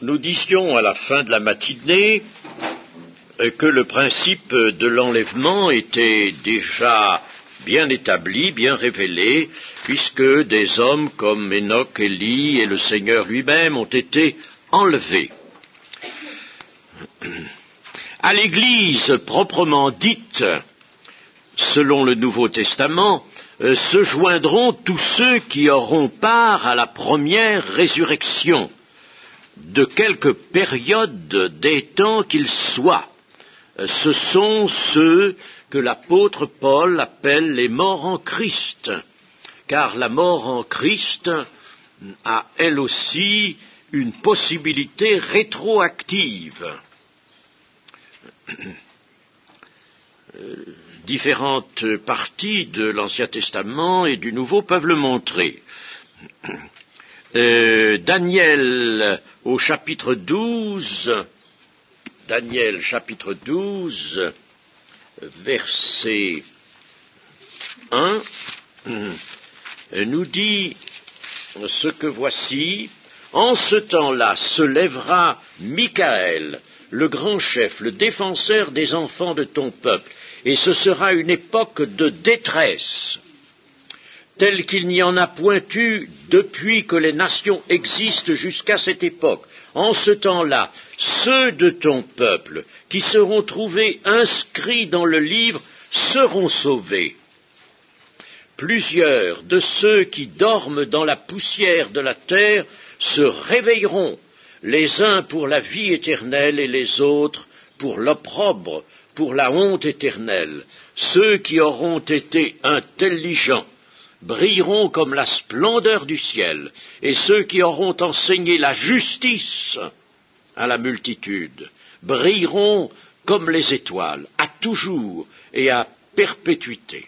Nous disions à la fin de la matinée que le principe de l'enlèvement était déjà bien établi, bien révélé, puisque des hommes comme Enoch, Élie et le Seigneur lui-même ont été enlevés. À l'Église proprement dite, selon le Nouveau Testament, se joindront tous ceux qui auront part à la première résurrection, de quelque période des temps qu'ils soient. Ce sont ceux que l'apôtre Paul appelle les morts en Christ, car la mort en Christ a elle aussi une possibilité rétroactive. Différentes parties de l'Ancien Testament et du Nouveau peuvent le montrer. Daniel au chapitre 12, Daniel chapitre 12, verset 1, nous dit ce que voici: en ce temps-là se lèvera Michaël, le grand chef, le défenseur des enfants de ton peuple, et ce sera une époque de détresse, telle qu'il n'y en a point eu depuis que les nations existent jusqu'à cette époque. En ce temps-là, ceux de ton peuple qui seront trouvés inscrits dans le livre seront sauvés. Plusieurs de ceux qui dorment dans la poussière de la terre se réveilleront, les uns pour la vie éternelle et les autres pour l'opprobre, pour la honte éternelle. Ceux qui auront été intelligents brilleront comme la splendeur du ciel, et ceux qui auront enseigné la justice à la multitude brilleront comme les étoiles, à toujours et à perpétuité.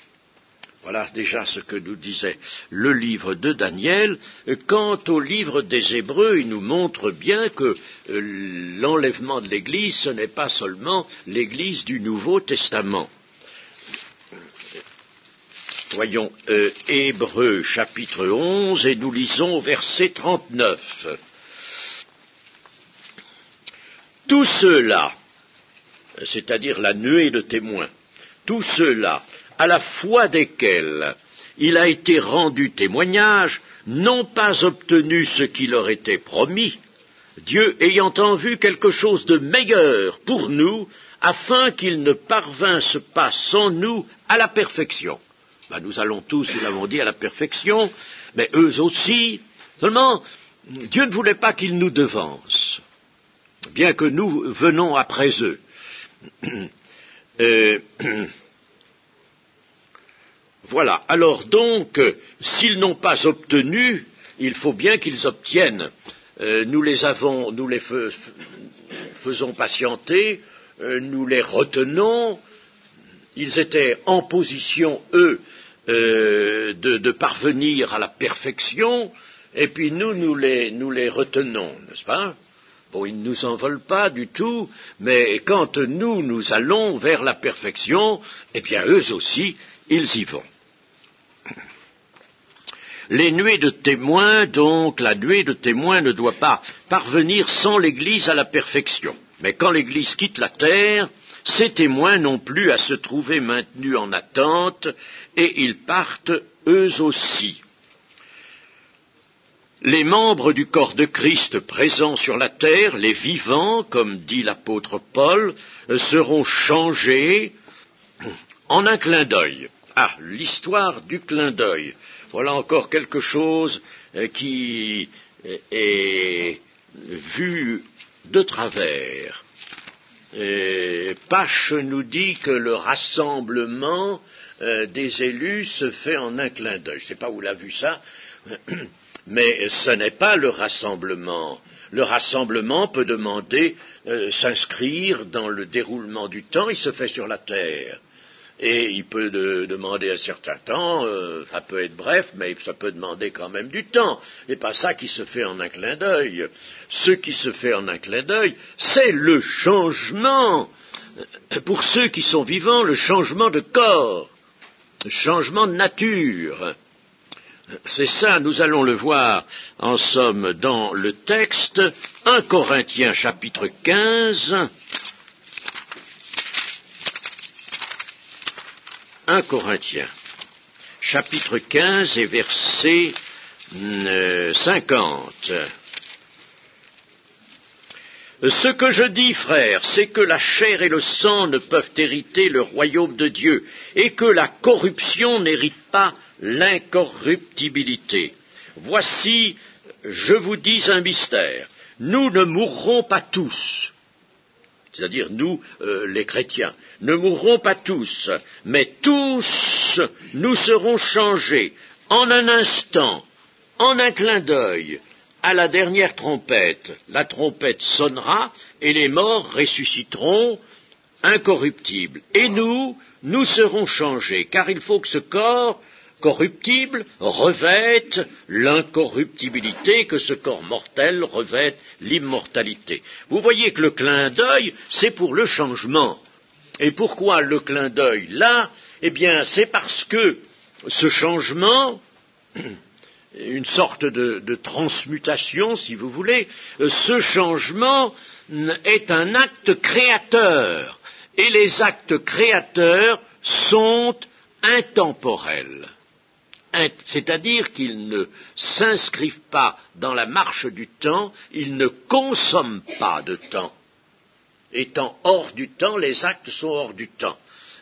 Voilà déjà ce que nous disait le livre de Daniel. Quant au livre des Hébreux, il nous montre bien que l'enlèvement de l'Église, ce n'est pas seulement l'Église du Nouveau Testament. Voyons Hébreux chapitre 11 et nous lisons au verset 39. Tous ceux-là, c'est-à-dire la nuée de témoins, tous ceux-là, à la foi desquels il a été rendu témoignage, n'ont pas obtenu ce qui leur était promis, Dieu ayant en vue quelque chose de meilleur pour nous, afin qu'ils ne parvinssent pas sans nous à la perfection. Nous allons tous, nous l'avons dit, à la perfection, mais eux aussi. Seulement, Dieu ne voulait pas qu'ils nous devancent, bien que nous venons après eux. Voilà. Alors donc, s'ils n'ont pas obtenu, il faut bien qu'ils obtiennent. Nous les faisons patienter, nous les retenons. Ils étaient en position, eux, de parvenir à la perfection, et puis nous les retenons, n'est-ce pas? Bon, ils ne nous en veulent pas du tout, mais quand nous allons vers la perfection, eh bien, eux aussi, ils y vont. Les nuées de témoins, donc, la nuée de témoins ne doit pas parvenir sans l'Église à la perfection. Mais quand l'Église quitte la terre, ces témoins n'ont plus à se trouver maintenus en attente, et ils partent eux aussi. Les membres du corps de Christ présents sur la terre, les vivants, comme dit l'apôtre Paul, seront changés en un clin d'œil. Ah, l'histoire du clin d'œil. Voilà encore quelque chose qui est vu de travers. Pache nous dit que le rassemblement des élus se fait en un clin d'œil. Je ne sais pas où l'a vu ça, mais ce n'est pas le rassemblement. Le rassemblement peut demander s'inscrire dans le déroulement du temps, il se fait sur la terre. Et il peut demander un certain temps, ça peut être bref, mais ça peut demander quand même du temps. Et pas ça qui se fait en un clin d'œil. Ce qui se fait en un clin d'œil, c'est le changement, pour ceux qui sont vivants, le changement de corps, le changement de nature. C'est ça, nous allons le voir en somme dans le texte, 1 Corinthiens chapitre 15, 1 Corinthiens chapitre 15 et verset 50. Ce que je dis, frères, c'est que la chair et le sang ne peuvent hériter le royaume de Dieu, et que la corruption n'hérite pas l'incorruptibilité. Voici, je vous dis un mystère. Nous ne mourrons pas tous, c'est-à-dire nous, les chrétiens, ne mourrons pas tous, mais tous nous serons changés en un instant, en un clin d'œil, à la dernière trompette. La trompette sonnera et les morts ressusciteront incorruptibles. Et nous serons changés, car il faut que ce corps corruptible revête l'incorruptibilité, que ce corps mortel revête l'immortalité. Vous voyez que le clin d'œil, c'est pour le changement. Et pourquoi le clin d'œil là? Eh bien, c'est parce que ce changement, une sorte de transmutation, si vous voulez, ce changement est un acte créateur, et les actes créateurs sont intemporels. C'est-à-dire qu'ils ne s'inscrivent pas dans la marche du temps, ils ne consomment pas de temps. Étant hors du temps, les actes sont hors du temps.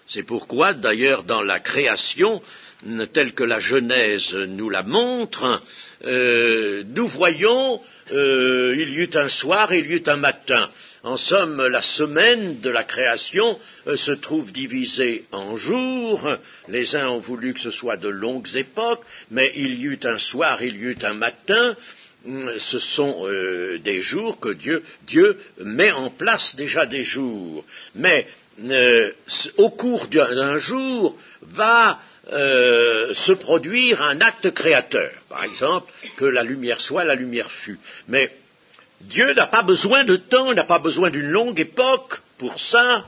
C'est pourquoi, d'ailleurs, dans la création, telle que la Genèse nous la montre, nous voyons, il y eut un soir, il y eut un matin. En somme, la semaine de la création se trouve divisée en jours. Les uns ont voulu que ce soit de longues époques, mais il y eut un soir, il y eut un matin. Ce sont des jours que Dieu met en place déjà des jours. Mais au cours d'un jour va se produire un acte créateur. Par exemple, que la lumière soit, la lumière fut. Mais Dieu n'a pas besoin de temps, n'a pas besoin d'une longue époque pour ça.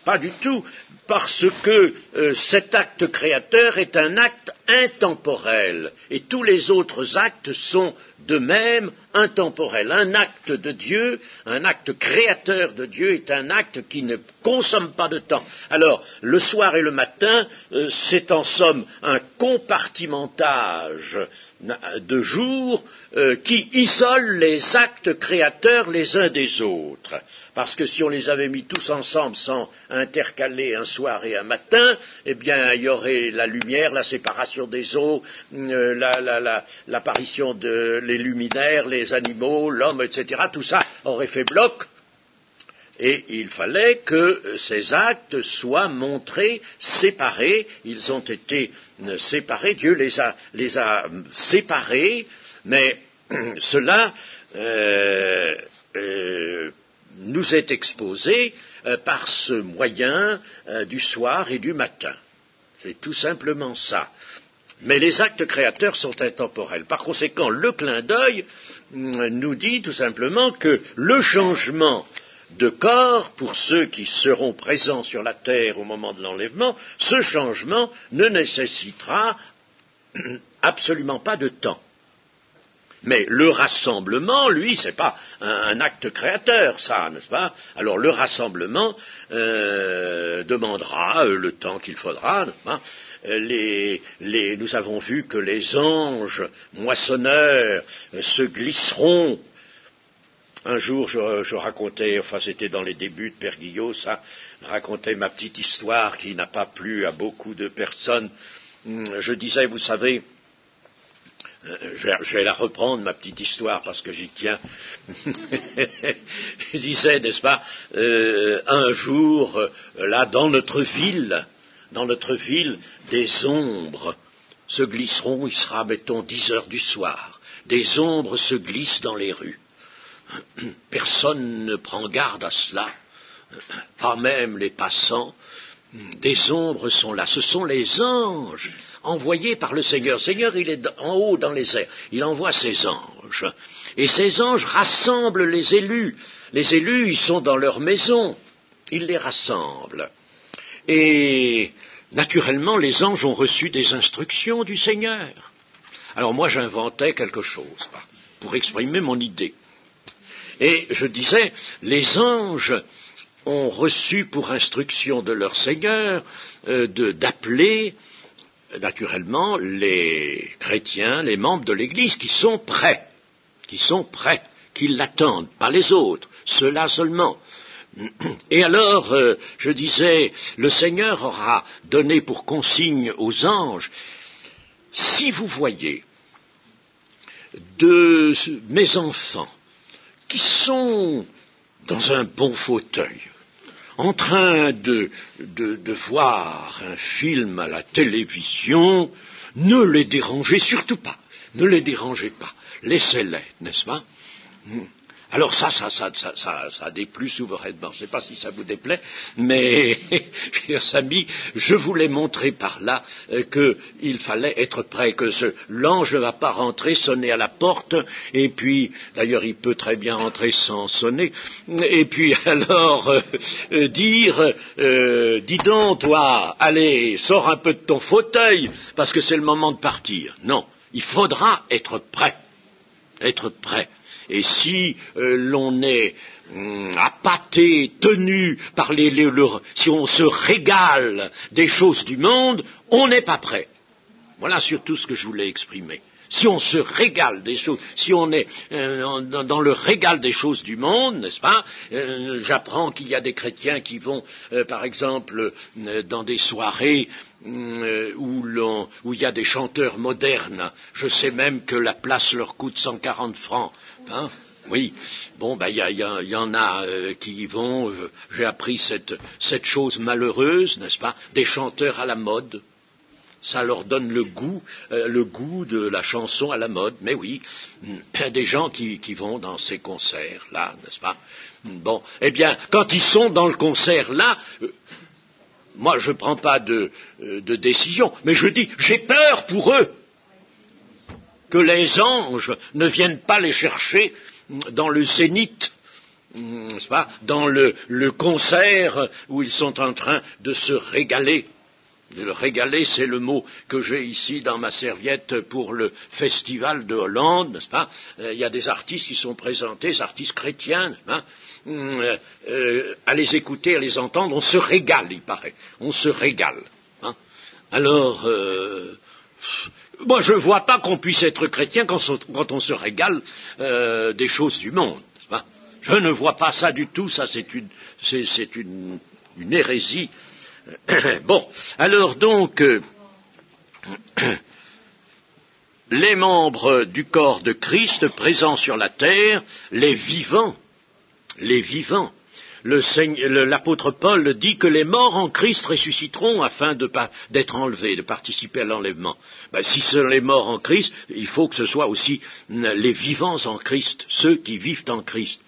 Pas du tout, parce que cet acte créateur est un acte intemporel, et tous les autres actes sont de même intemporels. Un acte de Dieu, un acte créateur de Dieu est un acte qui ne consomme pas de temps. Alors, le soir et le matin, c'est en somme un compartimentage de jours qui isole les actes créateurs les uns des autres. Parce que si on les avait mis tous ensemble sans intercaler un soir et un matin, eh bien il y aurait la lumière, la séparation des eaux, l'apparition les luminaires, les animaux, l'homme, etc. Tout ça aurait fait bloc. Et il fallait que ces actes soient montrés, séparés. Ils ont été séparés, Dieu les a séparés, mais cela nous est exposé par ce moyen du soir et du matin. C'est tout simplement ça. Mais les actes créateurs sont intemporels. Par conséquent, le clin d'œil nous dit tout simplement que le changement de corps, pour ceux qui seront présents sur la terre au moment de l'enlèvement, ce changement ne nécessitera absolument pas de temps. Mais le rassemblement, lui, c'est pas un acte créateur, ça, n'est-ce pas? Alors le rassemblement demandera le temps qu'il faudra, n'est-ce pas? Nous avons vu que les anges moissonneurs se glisseront. Un jour, je racontais, enfin c'était dans les débuts de Père Guillot, ça, racontais ma petite histoire qui n'a pas plu à beaucoup de personnes. Je disais, vous savez, je vais la reprendre, ma petite histoire, parce que j'y tiens. Je disais, n'est-ce pas, un jour, là, dans notre ville, des ombres se glisseront, il sera, mettons, 10 heures du soir. Des ombres se glissent dans les rues. Personne ne prend garde à cela, pas même les passants. Des ombres sont là, ce sont les anges envoyés par le Seigneur. Le Seigneur, il est en haut dans les airs, il envoie ses anges. Et ces anges rassemblent les élus. Les élus, ils sont dans leur maison, ils les rassemblent. Et naturellement, les anges ont reçu des instructions du Seigneur. Alors moi, j'inventais quelque chose pour exprimer mon idée. Et je disais, les anges ont reçu pour instruction de leur Seigneur d'appeler, naturellement, les chrétiens, les membres de l'Église qui sont prêts, qui l'attendent, pas les autres, ceux-là seulement. Et alors, je disais, le Seigneur aura donné pour consigne aux anges, si vous voyez de mes enfants qui sont dans un bon fauteuil, en train de voir un film à la télévision, ne les dérangez surtout pas, ne les dérangez pas, laissez-les, n'est-ce pas? Alors ça déplut souverainement. Je ne sais pas si ça vous déplaît, mais, chers amis, je voulais montrer par là qu'il fallait être prêt, que l'ange ne va pas rentrer, sonner à la porte, et puis, d'ailleurs, il peut très bien rentrer sans sonner, et puis alors dire, dis donc, toi, allez, sors un peu de ton fauteuil, parce que c'est le moment de partir. Non, il faudra être prêt, être prêt. Et si l'on est appâté, tenu par si on se régale des choses du monde, on n'est pas prêt. Voilà surtout ce que je voulais exprimer. Si on se régale des choses, si on est dans le régal des choses du monde, n'est-ce pas? J'apprends qu'il y a des chrétiens qui vont, par exemple, dans des soirées où il y a des chanteurs modernes. Je sais même que la place leur coûte 140 francs. Hein? Oui, bon, il y en a qui y vont. J'ai appris cette chose malheureuse, n'est-ce pas? Des chanteurs à la mode. Ça leur donne le goût de la chanson à la mode. Mais oui, il y a des gens qui vont dans ces concerts-là, n'est-ce pas? Bon, eh bien, quand ils sont dans le concert-là, moi je ne prends pas de décision, mais je dis, j'ai peur pour eux que les anges ne viennent pas les chercher dans le zénith, n'est-ce pas, dans le concert où ils sont en train de se régaler. Le régaler, c'est le mot que j'ai ici dans ma serviette pour le festival de Hollande, n'est-ce pas? Il y a des artistes qui sont présentés, des artistes chrétiens, hein, à les écouter, à les entendre, on se régale, il paraît, on se régale. Hein. Alors, moi je ne vois pas qu'on puisse être chrétien quand on se régale des choses du monde. N'est-ce pas? Je ne vois pas ça du tout, ça c'est une hérésie. Bon, alors donc, les membres du corps de Christ présents sur la terre, les vivants, l'apôtre Paul dit que les morts en Christ ressusciteront afin d'être enlevés, de participer à l'enlèvement. Si ce sont les morts en Christ, il faut que ce soit aussi les vivants en Christ, ceux qui vivent en Christ.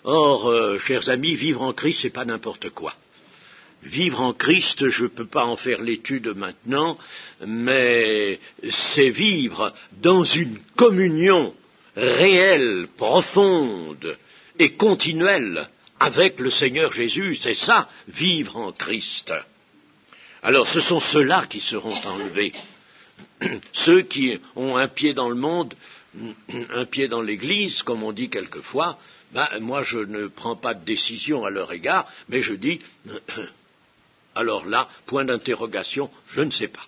Or, chers amis, vivre en Christ, c'est pas n'importe quoi. Vivre en Christ, je ne peux pas en faire l'étude maintenant, mais c'est vivre dans une communion réelle, profonde et continuelle avec le Seigneur Jésus. C'est ça, vivre en Christ. Alors ce sont ceux-là qui seront enlevés. Ceux qui ont un pied dans le monde, un pied dans l'Église, comme on dit quelquefois, moi je ne prends pas de décision à leur égard, mais je dis... Alors là, point d'interrogation, je ne sais pas.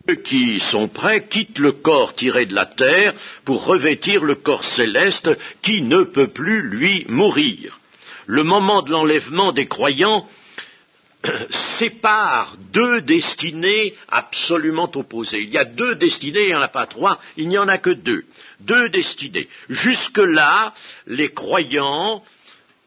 Ceux qui sont prêts quittent le corps tiré de la terre pour revêtir le corps céleste qui ne peut plus, lui, mourir. Le moment de l'enlèvement des croyants sépare deux destinées absolument opposées. Il y a deux destinées, il n'y en a pas trois, il n'y en a que deux. Deux destinées. Jusque-là, les croyants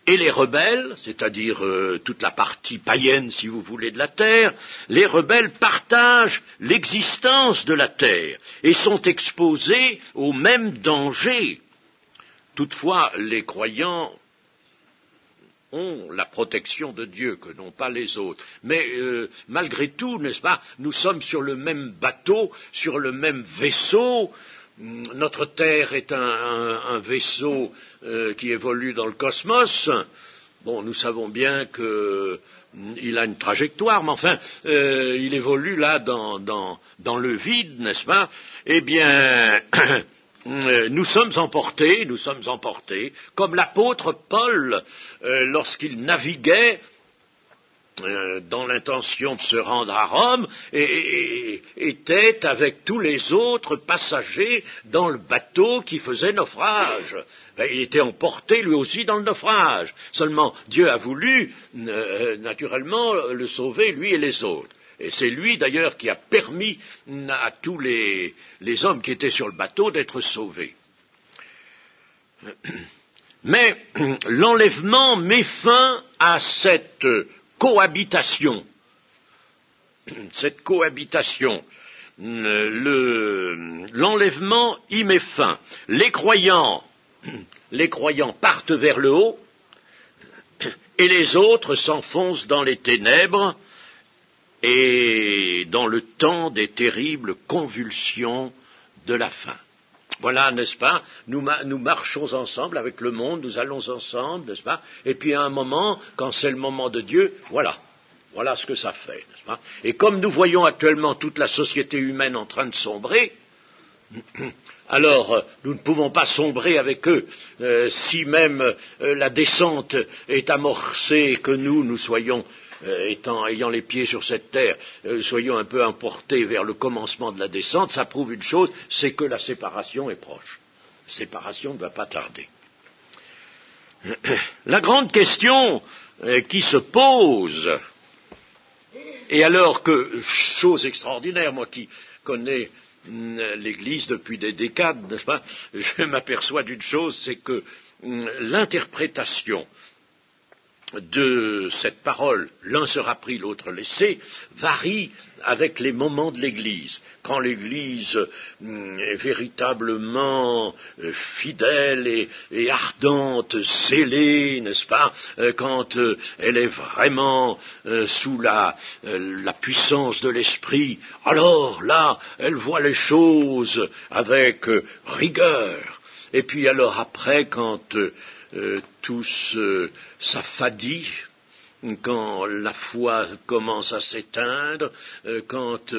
et les rebelles, c'est-à-dire toute la partie païenne, si vous voulez, de la terre, les rebelles partagent l'existence de la terre et sont exposés aux mêmes dangers. Toutefois, les croyants ont la protection de Dieu que n'ont pas les autres. Mais malgré tout, n'est-ce pas, nous sommes sur le même bateau, sur le même vaisseau. Notre Terre est un vaisseau qui évolue dans le cosmos. Bon, nous savons bien qu'il a une trajectoire, mais enfin, il évolue là dans le vide, n'est-ce pas? Eh bien, nous sommes emportés, comme l'apôtre Paul, lorsqu'il naviguait dans l'intention de se rendre à Rome, et était avec tous les autres passagers dans le bateau qui faisait naufrage. Il était emporté lui aussi dans le naufrage. Seulement Dieu a voulu naturellement le sauver, lui et les autres. Et c'est lui d'ailleurs qui a permis à tous les hommes qui étaient sur le bateau d'être sauvés. Mais l'enlèvement met fin à cette cohabitation. L'enlèvement y met fin. Les croyants partent vers le haut et les autres s'enfoncent dans les ténèbres et dans le temps des terribles convulsions de la fin. Voilà, n'est-ce pas? Nous marchons ensemble avec le monde, nous allons ensemble, n'est-ce pas? Et puis à un moment, quand c'est le moment de Dieu, voilà ce que ça fait, n'est-ce pas? Et comme nous voyons actuellement toute la société humaine en train de sombrer, alors nous ne pouvons pas sombrer avec eux, si même la descente est amorcée et que nous soyons ayant les pieds sur cette terre, soyons un peu emportés vers le commencement de la descente, ça prouve une chose, c'est que la séparation est proche. La séparation ne va pas tarder. La grande question qui se pose, et alors que, chose extraordinaire, moi qui connais l'Église depuis des décades, n'est-ce pas, je m'aperçois d'une chose, c'est que l'interprétation de cette parole, l'un sera pris, l'autre laissé, varie avec les moments de l'Église. Quand l'Église est véritablement fidèle et ardente, scellée, n'est-ce pas, quand elle est vraiment sous la puissance de l'Esprit, alors là, elle voit les choses avec rigueur. Et puis alors après, quand tout s'affadit, quand la foi commence à s'éteindre, quand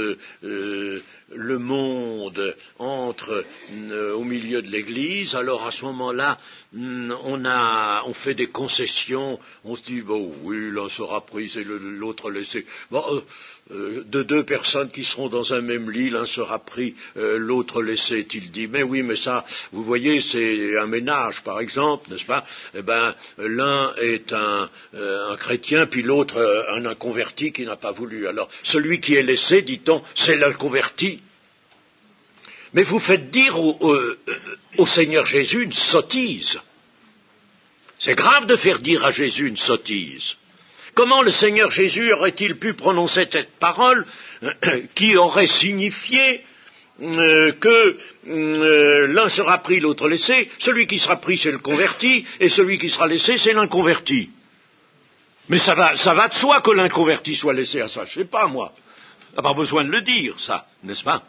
le monde entre au milieu de l'Église, alors à ce moment-là, on fait des concessions, on se dit, bon oui, l'un sera pris et l'autre laissé. Bon, de deux personnes qui seront dans un même lit, l'un sera pris, l'autre laissé, est-il dit. Mais oui, mais ça, vous voyez, c'est un ménage, par exemple, n'est-ce pas? Eh ben, l'un est un chrétien, puis l'autre un inconverti qui n'a pas voulu. Alors, celui qui est laissé, dit-on, c'est l'inconverti. Mais vous faites dire au Seigneur Jésus une sottise. C'est grave de faire dire à Jésus une sottise. Comment le Seigneur Jésus aurait-il pu prononcer cette parole qui aurait signifié que l'un sera pris, l'autre laissé, celui qui sera pris c'est le converti, et celui qui sera laissé c'est l'inconverti. Mais ça va de soi que l'inconverti soit laissé à ça, je sais pas moi. On n'a pas besoin de le dire, ça, n'est-ce pas?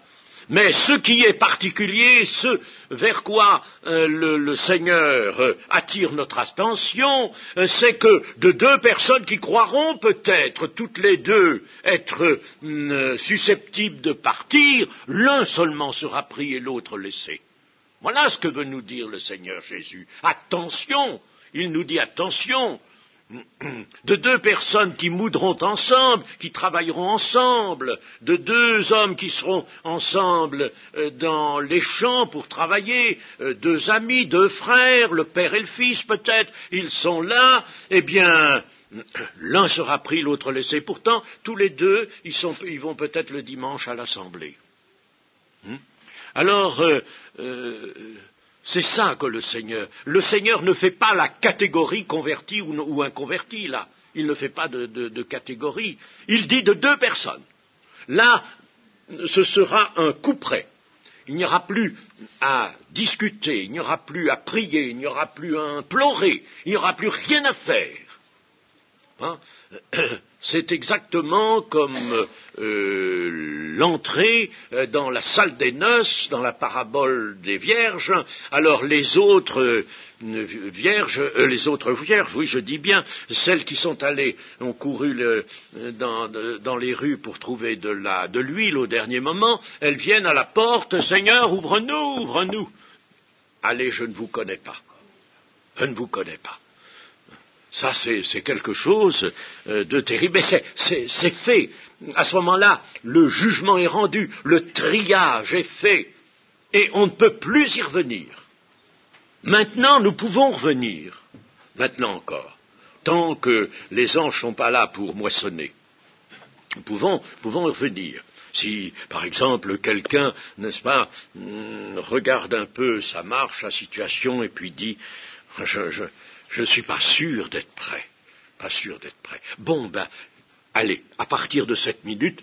Mais ce qui est particulier, ce vers quoi le Seigneur attire notre attention, c'est que de deux personnes qui croiront peut-être toutes les deux être susceptibles de partir, l'un seulement sera pris et l'autre laissé. Voilà ce que veut nous dire le Seigneur Jésus. Attention, il nous dit attention. De deux personnes qui moudront ensemble, qui travailleront ensemble, de deux hommes qui seront ensemble dans les champs pour travailler, deux amis, deux frères, le père et le fils peut-être, ils sont là, eh bien, l'un sera pris, l'autre laissé. Pourtant, tous les deux, ils vont peut-être le dimanche à l'assemblée. Alors, c'est ça que le Seigneur ne fait pas la catégorie converti ou inconverti, là. Il ne fait pas de catégorie. Il dit de deux personnes. Là, ce sera un coup près. Il n'y aura plus à discuter, il n'y aura plus à prier, il n'y aura plus à implorer, il n'y aura plus rien à faire. Hein. C'est exactement comme l'entrée dans la salle des noces, dans la parabole des vierges. Alors les autres vierges, oui je dis bien, celles qui sont allées, ont couru dans les rues pour trouver de l'huile au dernier moment, elles viennent à la porte, Seigneur, ouvre-nous, ouvre-nous. Allez, je ne vous connais pas. Je ne vous connais pas. Ça, c'est quelque chose de terrible. Mais c'est fait. À ce moment-là, le jugement est rendu, le triage est fait, et on ne peut plus y revenir. Maintenant, nous pouvons revenir. Maintenant encore. Tant que les anges ne sont pas là pour moissonner. Nous pouvons y revenir. Si, par exemple, quelqu'un, n'est-ce pas, regarde un peu sa marche, sa situation, et puis dit, je ne suis pas sûr d'être prêt. Pas sûr d'être prêt. Bon, allez, à partir de cette minute,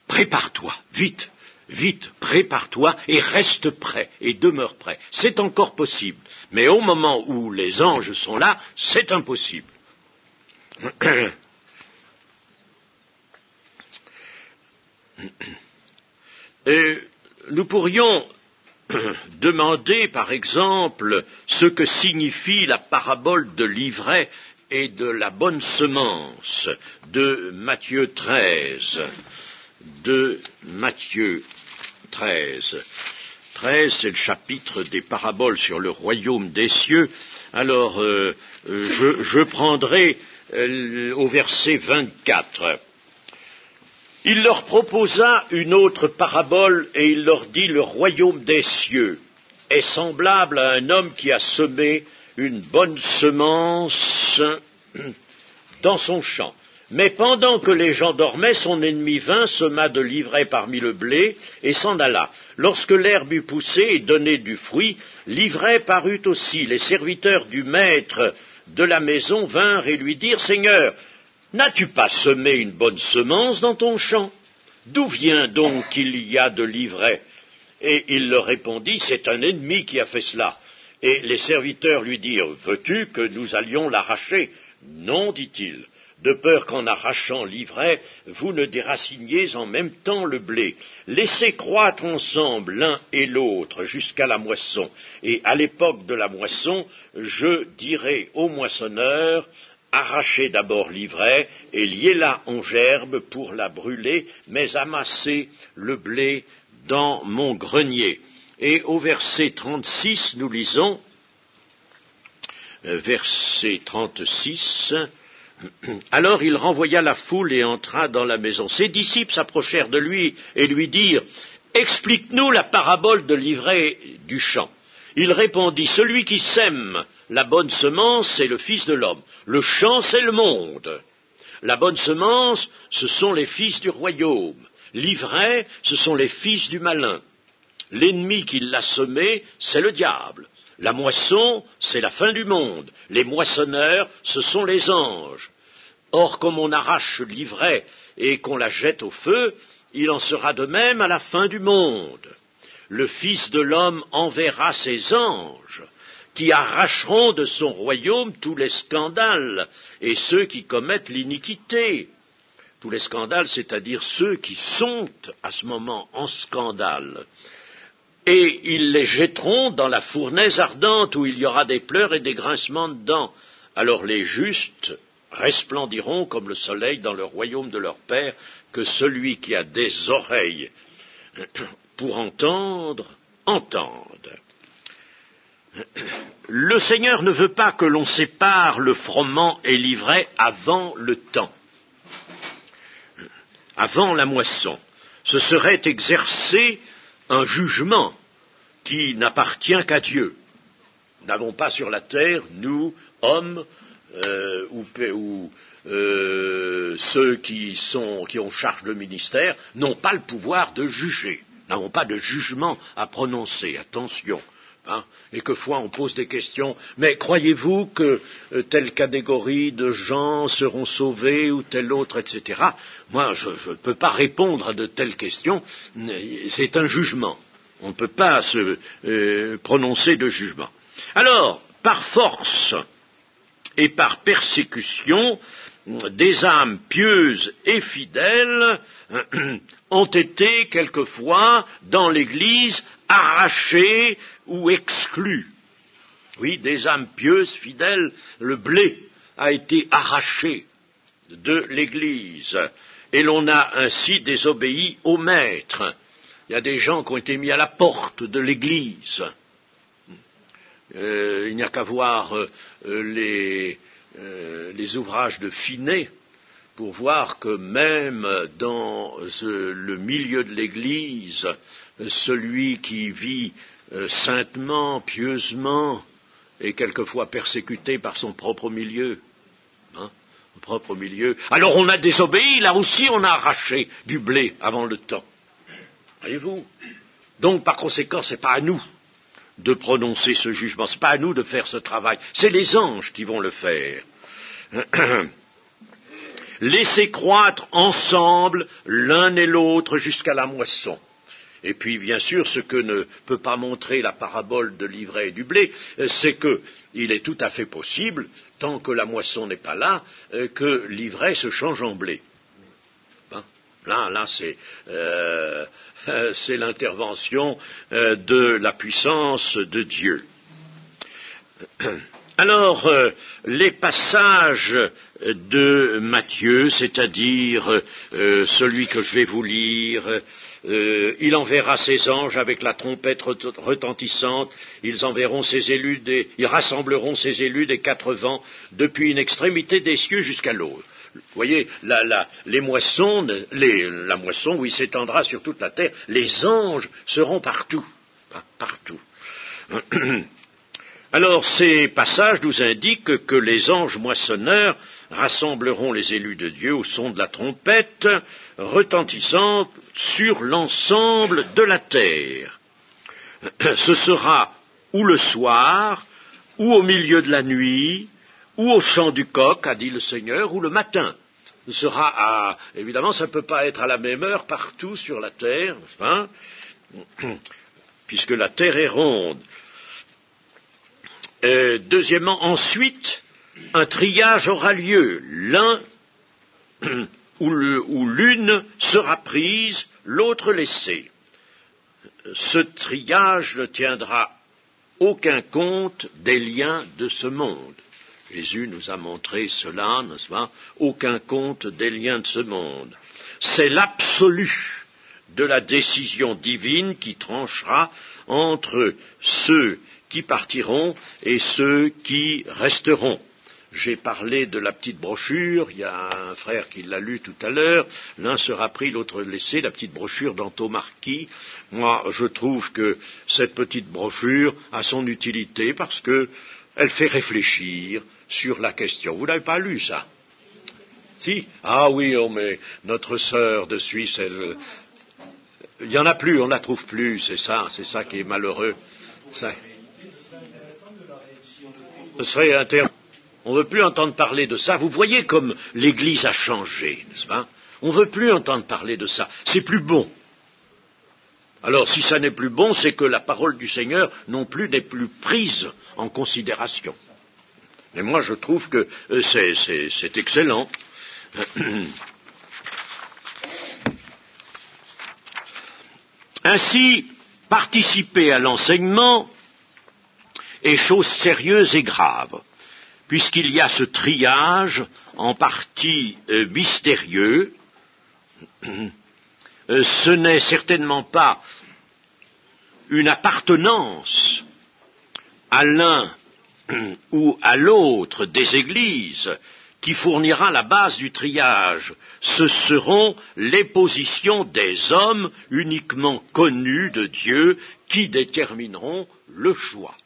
prépare-toi, vite, vite, prépare-toi et reste prêt et demeure prêt. C'est encore possible. Mais au moment où les anges sont là, c'est impossible. Nous pourrions demander, par exemple, ce que signifie la parabole de l'ivraie et de la bonne semence de Matthieu 13. De Matthieu 13. 13, c'est le chapitre des paraboles sur le royaume des cieux. Alors, je prendrai au verset 24. Il leur proposa une autre parabole et il leur dit, le royaume des cieux est semblable à un homme qui a semé une bonne semence dans son champ. Mais pendant que les gens dormaient, son ennemi vint, sema de l'ivraie parmi le blé et s'en alla. Lorsque l'herbe eut poussé et donné du fruit, l'ivraie parut aussi. Les serviteurs du maître de la maison vinrent et lui dirent, Seigneur, n'as-tu pas semé une bonne semence dans ton champ? D'où vient donc qu'il y a de l'ivraie? Et il leur répondit, c'est un ennemi qui a fait cela. Et les serviteurs lui dirent, veux-tu que nous allions l'arracher? Non, dit-il, de peur qu'en arrachant l'ivraie, vous ne déraciniez en même temps le blé. Laissez croître ensemble l'un et l'autre jusqu'à la moisson. Et à l'époque de la moisson, je dirai au moissonneur, arrachez d'abord l'ivraie et liez-la en gerbe pour la brûler, mais amassez le blé dans mon grenier. Et au verset 36, nous lisons, verset 36, alors il renvoya la foule et entra dans la maison. Ses disciples s'approchèrent de lui et lui dirent, explique-nous la parabole de l'ivraie du champ. Il répondit, celui qui sème la bonne semence, c'est le Fils de l'homme. Le champ, c'est le monde. La bonne semence, ce sont les fils du royaume. L'ivraie, ce sont les fils du malin. L'ennemi qui l'a semé, c'est le diable. La moisson, c'est la fin du monde. Les moissonneurs, ce sont les anges. Or, comme on arrache l'ivraie et qu'on la jette au feu, il en sera de même à la fin du monde. Le Fils de l'homme enverra ses anges, qui arracheront de son royaume tous les scandales et ceux qui commettent l'iniquité. Tous les scandales, c'est-à-dire ceux qui sont à ce moment en scandale. Et ils les jetteront dans la fournaise ardente où il y aura des pleurs et des grincements de dents. Alors les justes resplendiront comme le soleil dans le royaume de leur Père. Que celui qui a des oreilles pour entendre, entende. Le Seigneur ne veut pas que l'on sépare le froment et l'ivraie avant le temps, avant la moisson. Ce serait exercer un jugement qui n'appartient qu'à Dieu. Nous n'avons pas sur la terre, nous, hommes, ou ceux qui ont charge de ministère, n'ont pas le pouvoir de juger, n'avons pas de jugement à prononcer, attention. Et quelquefois on pose des questions, mais croyez-vous que telle catégorie de gens seront sauvés ou telle autre, etc. Moi, je ne peux pas répondre à de telles questions, c'est un jugement. On ne peut pas se prononcer de jugement. Alors, par force et par persécution, des âmes pieuses et fidèles ont été quelquefois dans l'Église arrachées ou exclues. Oui, des âmes pieuses, fidèles, le blé a été arraché de l'Église et l'on a ainsi désobéi au Maître. Il y a des gens qui ont été mis à la porte de l'Église. Il n'y a qu'à voir les ouvrages de Finet pour voir que même dans le milieu de l'Église, celui qui vit saintement, pieusement, est quelquefois persécuté par son propre milieu. Propre milieu. Alors on a désobéi, là aussi on a arraché du blé avant le temps. Voyez-vous? Donc par conséquent, c'est pas à nous de prononcer ce jugement, c'est pas à nous de faire ce travail, c'est les anges qui vont le faire. Laissez croître ensemble l'un et l'autre jusqu'à la moisson. Et puis, bien sûr, ce que ne peut pas montrer la parabole de l'ivraie et du blé, c'est qu'il est tout à fait possible, tant que la moisson n'est pas là, que l'ivraie se change en blé. Là, c'est l'intervention de la puissance de Dieu. Alors, les passages de Matthieu, c'est-à-dire celui que je vais vous lire, il enverra ses anges avec la trompette retentissante, ils rassembleront ses élus des quatre vents, depuis une extrémité des cieux jusqu'à l'autre. Vous voyez, la moisson, oui, s'étendra sur toute la terre, les anges seront partout, partout. Alors, ces passages nous indiquent que les anges moissonneurs rassembleront les élus de Dieu au son de la trompette retentissante sur l'ensemble de la terre. Ce sera ou le soir, ou au milieu de la nuit, ou au chant du coq, a dit le Seigneur, ou le matin. Ce sera évidemment, ça ne peut pas être à la même heure partout sur la terre, n'est-ce pas? Puisque la terre est ronde. Deuxièmement, ensuite, un triage aura lieu, l'un où l'une sera prise, l'autre laissée. Ce triage ne tiendra aucun compte des liens de ce monde. Jésus nous a montré cela, n'est-ce pas? Aucun compte des liens de ce monde. C'est l'absolu de la décision divine qui tranchera entre ceux qui partiront et ceux qui resteront. J'ai parlé de la petite brochure, il y a un frère qui l'a lu tout à l'heure, l'un sera pris, l'autre laissé, la petite brochure d'Anto Marquis. Moi, je trouve que cette petite brochure a son utilité parce qu'elle fait réfléchir sur la question. Vous n'avez pas lu ça? Si? Ah oui, mais notre sœur de Suisse, il n'y en a plus, on ne la trouve plus, c'est ça qui est malheureux. Ça serait intéressant. On ne veut plus entendre parler de ça. Vous voyez comme l'Église a changé, n'est-ce pas? On ne veut plus entendre parler de ça. C'est plus bon. Alors, si ça n'est plus bon, c'est que la parole du Seigneur non plus n'est plus prise en considération. Mais moi, je trouve que c'est excellent. Ainsi, participer à l'enseignement est chose sérieuse et grave, puisqu'il y a ce triage en partie mystérieux. Ce n'est certainement pas une appartenance à l'un ou à l'autre des églises qui fournira la base du triage. Ce seront les positions des hommes uniquement connus de Dieu qui détermineront le choix.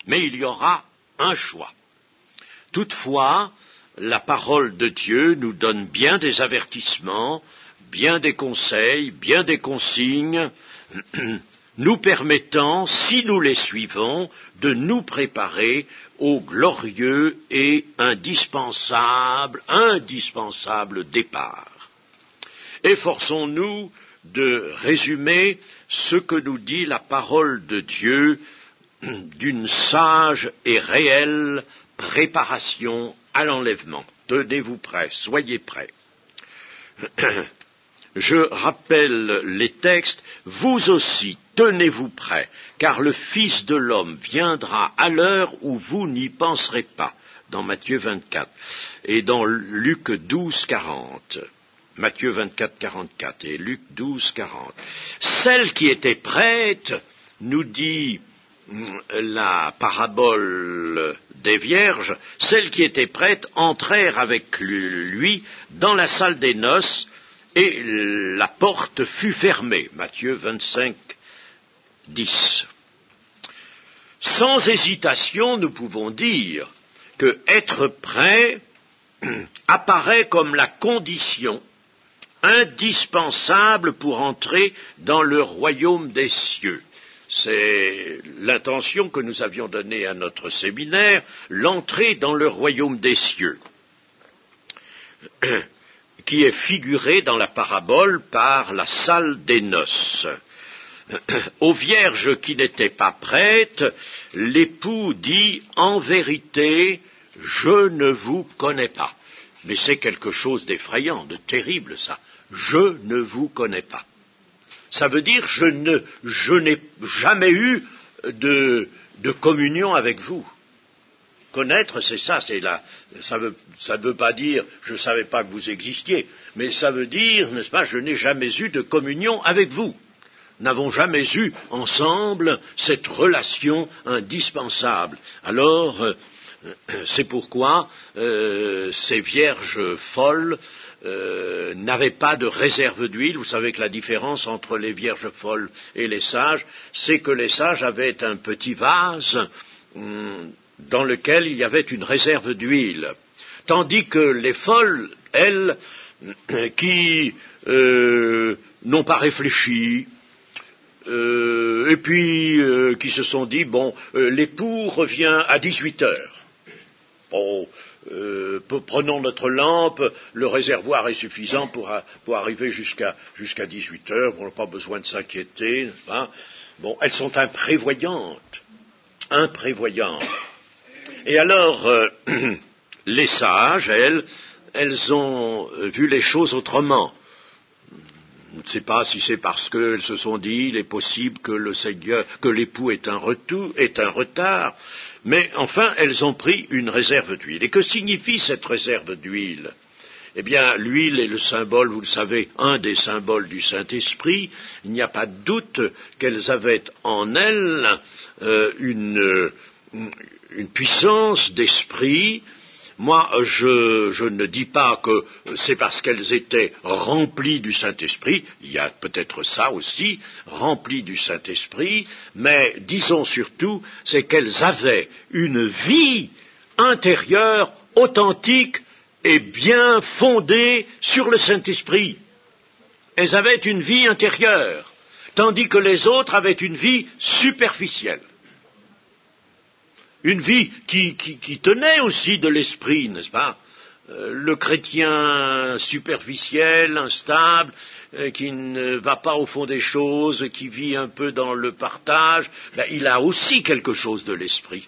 Mais il y aura un choix. Toutefois, la parole de Dieu nous donne bien des avertissements, bien des conseils, bien des consignes, nous permettant, si nous les suivons, de nous préparer au glorieux et indispensable départ. Efforçons-nous de résumer ce que nous dit la parole de Dieu d'une sage et réelle préparation à l'enlèvement. tenez-vous prêts, soyez prêts. Je rappelle les textes, vous aussi, tenez-vous prêts, car le Fils de l'homme viendra à l'heure où vous n'y penserez pas, dans Matthieu 24, et dans Luc 12, 40. Matthieu 24, 44 et Luc 12, 40. Celle qui était prête, nous dit la parabole des vierges, celles qui étaient prêtes entrèrent avec lui dans la salle des noces, et la porte fut fermée. Matthieu 25, 10. Sans hésitation, nous pouvons dire que être prêt apparaît comme la condition indispensable pour entrer dans le royaume des cieux. C'est l'intention que nous avions donnée à notre séminaire, l'entrée dans le royaume des cieux, qui est figurée dans la parabole par la salle des noces. Aux vierges qui n'étaient pas prêtes, l'époux dit « En vérité, je ne vous connais pas ». Mais c'est quelque chose d'effrayant, de terrible, ça. Je ne vous connais pas. Ça veut dire je n'ai jamais eu de communion avec vous. Connaître, c'est ça, ça ne veut pas dire je ne savais pas que vous existiez, mais ça veut dire, n'est-ce pas, je n'ai jamais eu de communion avec vous. Nous n'avons jamais eu ensemble cette relation indispensable. Alors, c'est pourquoi ces vierges folles n'avaient pas de réserve d'huile. Vous savez que la différence entre les vierges folles et les sages, c'est que les sages avaient un petit vase dans lequel il y avait une réserve d'huile, tandis que les folles, elles, qui n'ont pas réfléchi, et puis qui se sont dit, bon, l'époux revient à 18 heures. Bon, prenons notre lampe, le réservoir est suffisant pour arriver jusqu'à 18 heures, on n'a pas besoin de s'inquiéter, n'est-ce pas? Bon, elles sont imprévoyantes. Et alors, les sages, elles ont vu les choses autrement. Je ne sais pas si c'est parce qu'elles se sont dit, il est possible que l'époux ait un retard, mais enfin, elles ont pris une réserve d'huile. Et que signifie cette réserve d'huile? Eh bien, l'huile est le symbole, vous le savez, un des symboles du Saint-Esprit. Il n'y a pas de doute qu'elles avaient en elles une puissance d'esprit. Moi, je ne dis pas que c'est parce qu'elles étaient remplies du Saint-Esprit, il y a peut-être ça aussi, remplies du Saint-Esprit, mais disons surtout, c'est qu'elles avaient une vie intérieure, authentique et bien fondée sur le Saint-Esprit. Elles avaient une vie intérieure, tandis que les autres avaient une vie superficielle. Une vie qui tenait aussi de l'esprit, n'est-ce pas? Le chrétien superficiel, instable, qui ne va pas au fond des choses, qui vit un peu dans le partage, il a aussi quelque chose de l'esprit.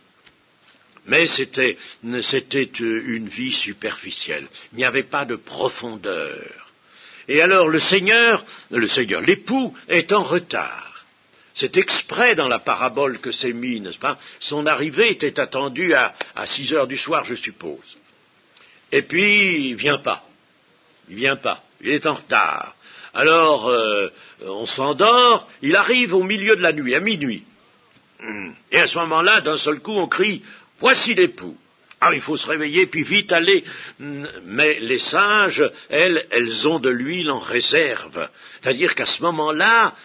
Mais c'était une vie superficielle. Il n'y avait pas de profondeur. Et alors l'époux est en retard. C'est exprès dans la parabole que c'est mis, n'est-ce pas? Son arrivée était attendue à 6 heures du soir, je suppose. Et puis, il vient pas. Il est en retard. Alors, on s'endort, il arrive au milieu de la nuit, à minuit. Et à ce moment-là, d'un seul coup, on crie, voici l'époux. Ah, il faut se réveiller, puis vite aller. Mais les sages, elles ont de l'huile en réserve. C'est-à-dire qu'à ce moment-là,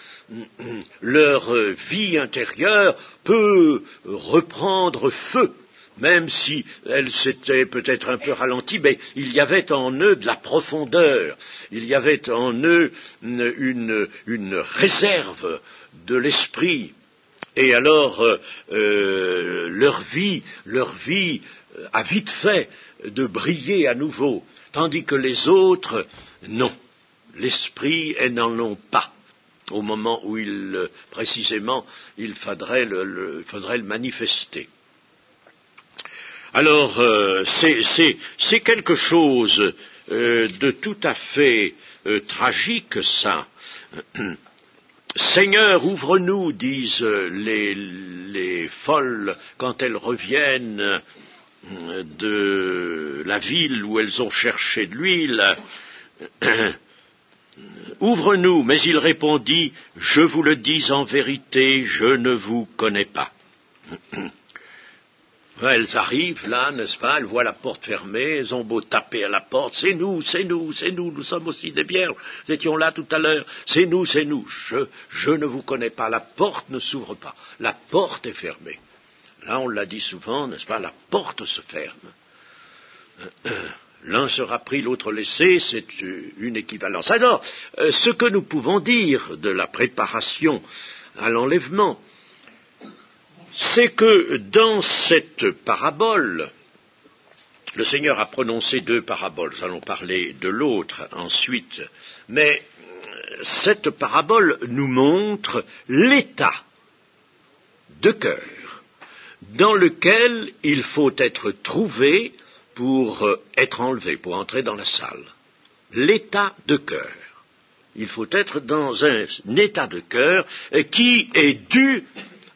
leur vie intérieure peut reprendre feu, même si elle s'était peut-être un peu ralentie, mais il y avait en eux de la profondeur, il y avait en eux une réserve de l'esprit. Et alors, leur vie a vite fait de briller à nouveau, tandis que les autres, non, l'esprit, elles n'en ont pas. Au moment où précisément, il faudrait le manifester. Alors, c'est quelque chose de tout à fait tragique, ça. Seigneur, ouvre-nous, disent les folles quand elles reviennent de la ville où elles ont cherché de l'huile. Ouvre-nous, mais il répondit, je vous le dis en vérité, je ne vous connais pas. Elles arrivent là, n'est-ce pas, elles voient la porte fermée, elles ont beau taper à la porte, c'est nous, nous sommes aussi des vierges, nous étions là tout à l'heure, c'est nous, je ne vous connais pas, la porte ne s'ouvre pas, la porte est fermée. Là, on l'a dit souvent, n'est-ce pas, la porte se ferme. L'un sera pris, l'autre laissé, c'est une équivalence. Alors, ce que nous pouvons dire de la préparation à l'enlèvement, c'est que dans cette parabole, le Seigneur a prononcé 2 paraboles, nous allons parler de l'autre ensuite, mais cette parabole nous montre l'état de cœur dans lequel il faut être trouvé pour être enlevé, pour entrer dans la salle. L'état de cœur. Il faut être dans un état de cœur qui est dû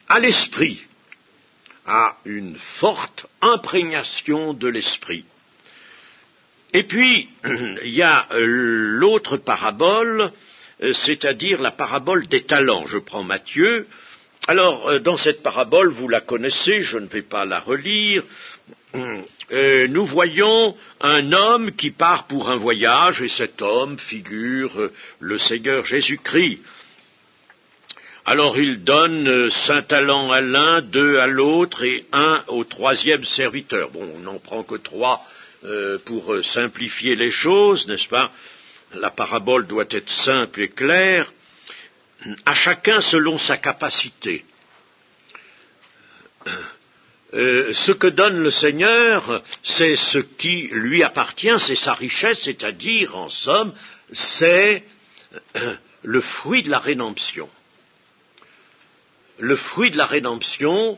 à l'esprit, à une forte imprégnation de l'esprit. Et puis, il y a l'autre parabole, c'est-à-dire la parabole des talents. Je prends Matthieu. Alors, dans cette parabole, vous la connaissez, je ne vais pas la relire. Nous voyons un homme qui part pour un voyage, et cet homme figure le Seigneur Jésus-Christ. Alors il donne 5 talents à l'un, 2 à l'autre et 1 au 3e serviteur. Bon, on n'en prend que 3 pour simplifier les choses, n'est-ce pas? La parabole doit être simple et claire, à chacun selon sa capacité. Ce que donne le Seigneur, c'est ce qui lui appartient, c'est sa richesse, c'est-à-dire, en somme, c'est le fruit de la rédemption. Le fruit de la rédemption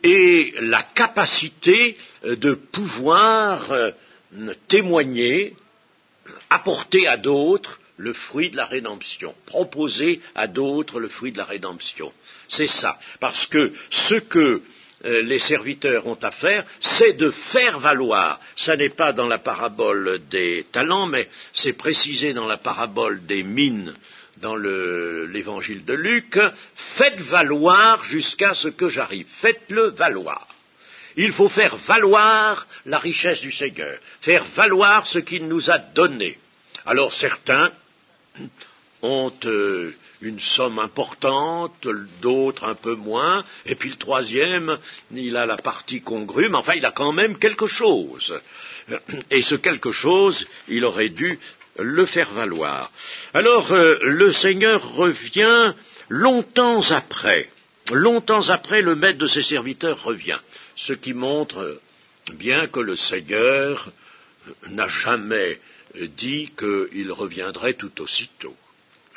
et la capacité de pouvoir témoigner, apporter à d'autres le fruit de la rédemption, proposer à d'autres le fruit de la rédemption. C'est ça, parce que ce que les serviteurs ont à faire, c'est de faire valoir. Ça n'est pas dans la parabole des talents, mais c'est précisé dans la parabole des mines, dans l'évangile de Luc. Faites valoir jusqu'à ce que j'arrive. Faites-le valoir. Il faut faire valoir la richesse du Seigneur, faire valoir ce qu'il nous a donné. Alors certains ont une somme importante, d'autres un peu moins, et puis le 3e, il a la partie congrue, mais enfin il a quand même quelque chose. Et ce quelque chose, il aurait dû le faire valoir. Alors le Seigneur revient longtemps après, le maître de ses serviteurs revient, ce qui montre bien que le Seigneur n'a jamais dit qu'il reviendrait tout aussitôt.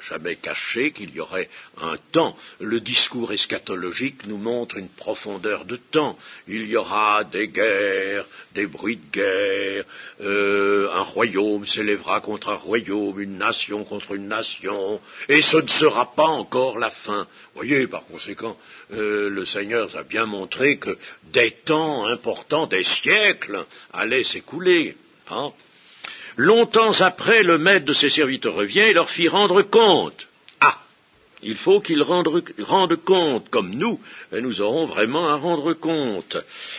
Jamais caché qu'il y aurait un temps. Le discours eschatologique nous montre une profondeur de temps. Il y aura des guerres, des bruits de guerre, un royaume s'élèvera contre un royaume, une nation contre une nation, et ce ne sera pas encore la fin. Vous voyez, par conséquent, le Seigneur a bien montré que des temps importants, des siècles, allaient s'écouler. Hein. Longtemps après, le maître de ses serviteurs revient et leur fit rendre compte. Ah, il faut qu'ils rendent compte, comme nous aurons vraiment à rendre compte.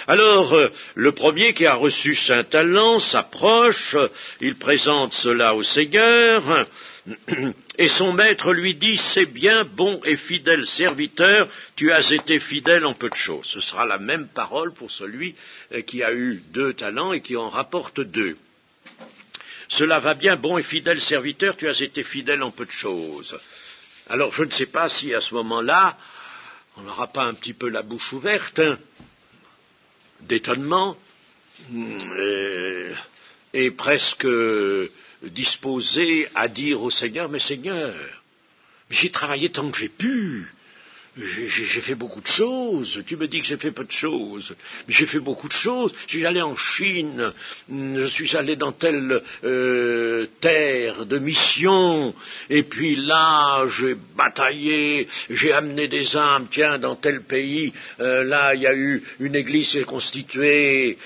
Alors, le premier qui a reçu 5 talents s'approche, il présente cela au Seigneur, et son maître lui dit, c'est bien, bon et fidèle serviteur, tu as été fidèle en peu de choses. Ce sera la même parole pour celui qui a eu 2 talents et qui en rapporte 2. Cela va bien, bon et fidèle serviteur, tu as été fidèle en peu de choses. Alors je ne sais pas si à ce moment-là, on n'aura pas un petit peu la bouche ouverte, d'étonnement, et presque disposé à dire au Seigneur, mais Seigneur, j'ai travaillé tant que j'ai pu, J'ai fait beaucoup de choses. Tu me dis que j'ai fait peu de choses. Mais j'ai fait beaucoup de choses. Je suis allé en Chine. Je suis allé dans telle terre de mission. Et puis là, j'ai bataillé. J'ai amené des âmes. Tiens, dans tel pays, là, il y a eu une église qui est constituée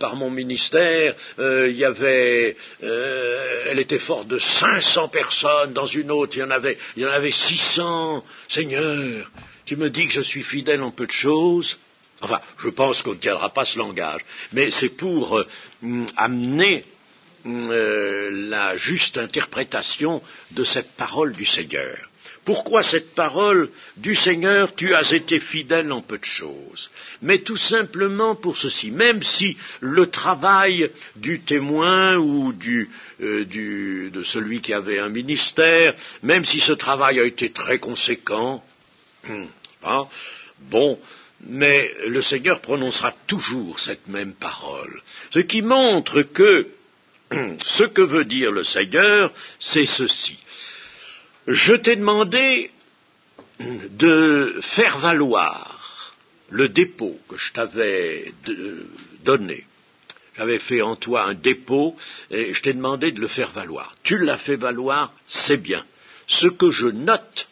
par mon ministère. Il y avait... elle était forte de 500 personnes. Dans une autre, il y en avait 600. Seigneur, tu me dis que je suis fidèle en peu de choses. Enfin, je pense qu'on ne tiendra pas ce langage. Mais c'est pour amener la juste interprétation de cette parole du Seigneur. Pourquoi cette parole du Seigneur, tu as été fidèle en peu de choses? Mais tout simplement pour ceci, même si le travail du témoin ou de celui qui avait un ministère, même si ce travail a été très conséquent, bon, mais le Seigneur prononcera toujours cette même parole. Ce qui montre que ce que veut dire le Seigneur, c'est ceci. Je t'ai demandé de faire valoir le dépôt que je t'avais donné. J'avais fait en toi un dépôt et je t'ai demandé de le faire valoir. Tu l'as fait valoir, c'est bien. Ce que je note,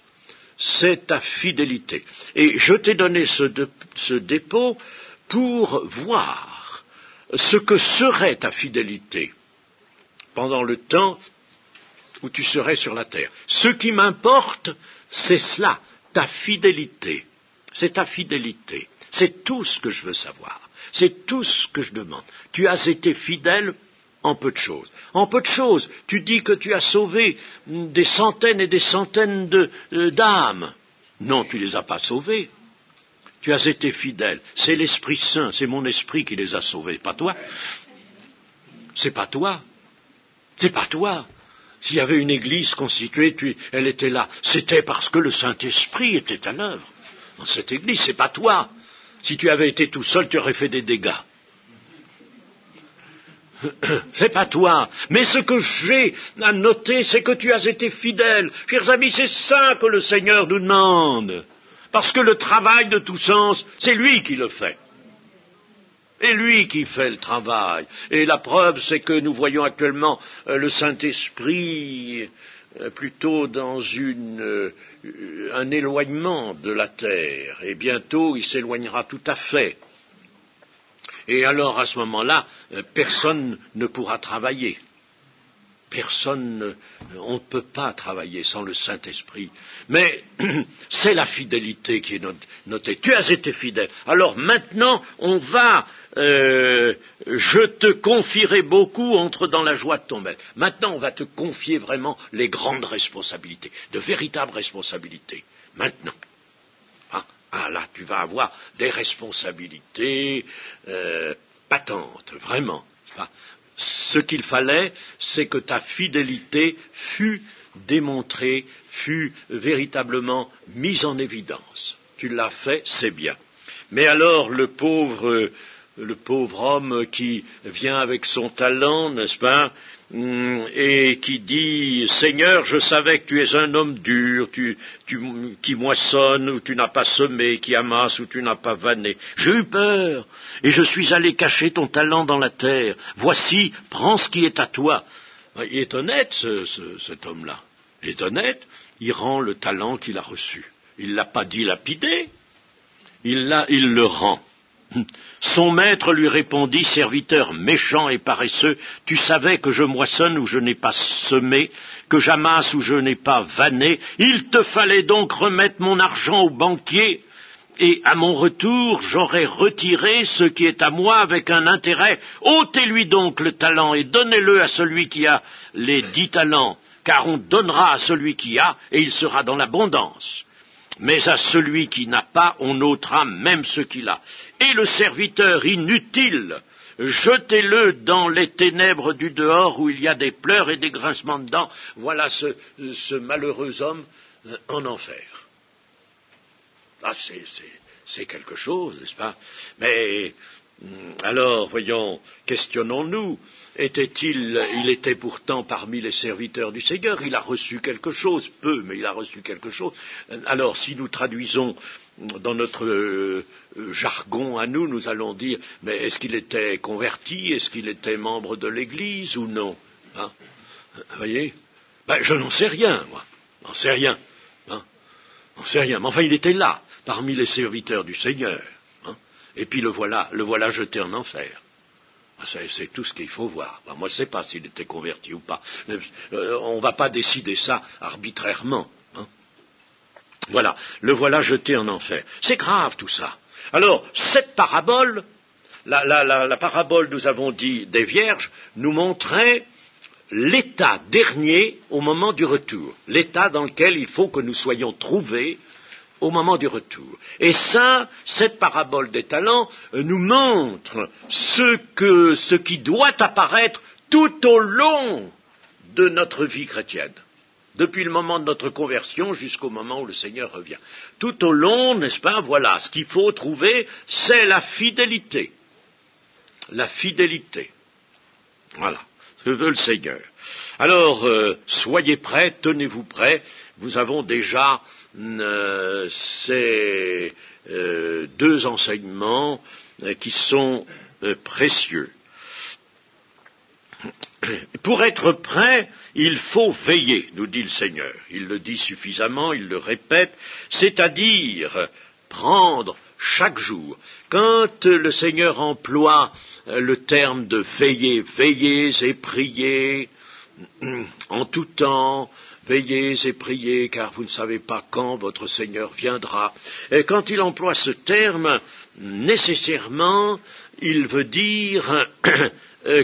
c'est ta fidélité. Et je t'ai donné ce dépôt pour voir ce que serait ta fidélité pendant le temps où tu serais sur la terre. Ce qui m'importe, c'est cela, ta fidélité. C'est ta fidélité. C'est tout ce que je veux savoir. C'est tout ce que je demande. Tu as été fidèle en peu de choses. En peu de choses, tu dis que tu as sauvé des centaines et des centaines d'âmes. Non, tu ne les as pas sauvées. Tu as été fidèle. C'est l'Esprit Saint, c'est mon esprit qui les a sauvés, pas toi. C'est pas toi. C'est pas toi. S'il y avait une église constituée, elle était là. C'était parce que le Saint-Esprit était à l'œuvre dans cette église. C'est pas toi. Si tu avais été tout seul, tu aurais fait des dégâts. C'est pas toi. Mais ce que j'ai à noter, c'est que tu as été fidèle. Chers amis, c'est ça que le Seigneur nous demande. Parce que le travail de tout sens, c'est lui qui le fait. C'est lui qui fait le travail. Et la preuve, c'est que nous voyons actuellement le Saint-Esprit plutôt dans un éloignement de la terre. Et bientôt, il s'éloignera tout à fait. Et alors, à ce moment-là, personne ne pourra travailler. On ne peut pas travailler sans le Saint-Esprit. Mais c'est la fidélité qui est notée. Tu as été fidèle. Alors maintenant, je te confierai beaucoup, entre dans la joie de ton maître. Maintenant, on va te confier vraiment les grandes responsabilités, de véritables responsabilités. Maintenant. Ah là, tu vas avoir des responsabilités patentes, vraiment. Ce qu'il fallait, c'est que ta fidélité fût démontrée, fût véritablement mise en évidence. Tu l'as fait, c'est bien. Mais alors, le pauvre homme qui vient avec son talent, n'est-ce pas, et qui dit « Seigneur, je savais que tu es un homme dur, qui moissonne où tu n'as pas semé, qui amasse où tu n'as pas vanné. J'ai eu peur, et je suis allé cacher ton talent dans la terre. Voici, prends ce qui est à toi. » Il est honnête, cet homme-là. Il est honnête, il rend le talent qu'il a reçu. Il ne l'a pas dilapidé, il le rend. Son maître lui répondit, serviteur méchant et paresseux, tu savais que je moissonne où je n'ai pas semé, que j'amasse où je n'ai pas vanné, il te fallait donc remettre mon argent au banquier, et à mon retour j'aurais retiré ce qui est à moi avec un intérêt. Ôtez-lui donc le talent et donnez-le à celui qui a les 10 talents, car on donnera à celui qui a, et il sera dans l'abondance. Mais à celui qui n'a pas, on ôtera même ce qu'il a. Et le serviteur inutile, jetez-le dans les ténèbres du dehors où il y a des pleurs et des grincements de dents. Voilà ce malheureux homme en enfer. Ah, c'est quelque chose, n'est-ce pas? Mais Alors, voyons, questionnons-nous. Il était pourtant parmi les serviteurs du Seigneur, il a reçu quelque chose, peu, mais il a reçu quelque chose. Alors, si nous traduisons dans notre jargon à nous, nous allons dire, mais est-ce qu'il était converti, est-ce qu'il était membre de l'Église ou non, hein? Vous voyez? Je n'en sais rien, moi. J'en sais rien. Hein? J'en sais rien. Mais enfin, il était là, parmi les serviteurs du Seigneur. Hein? Et puis le voilà jeté en enfer. C'est tout ce qu'il faut voir. Moi, je ne sais pas s'il était converti ou pas. On ne va pas décider ça arbitrairement. Hein? Voilà, le voilà jeté en enfer. C'est grave tout ça. Alors, cette parabole, la parabole, nous avons dit, des vierges, nous montrait l'état dernier au moment du retour. L'état dans lequel il faut que nous soyons trouvés au moment du retour. Et ça, cette parabole des talents nous montre ce qui doit apparaître tout au long de notre vie chrétienne. Depuis le moment de notre conversion jusqu'au moment où le Seigneur revient. Tout au long, n'est-ce pas, voilà, ce qu'il faut trouver, c'est la fidélité. La fidélité. Voilà, ce que veut le Seigneur. Alors, soyez prêts, tenez-vous prêts. Nous avons déjà ces deux enseignements qui sont précieux. Pour être prêt, il faut veiller, nous dit le Seigneur. Il le dit suffisamment, il le répète, c'est-à-dire prendre chaque jour. Quand le Seigneur emploie le terme de veiller, veillez et priez en tout temps, veillez et priez, car vous ne savez pas quand votre Seigneur viendra. Et quand il emploie ce terme, nécessairement, il veut dire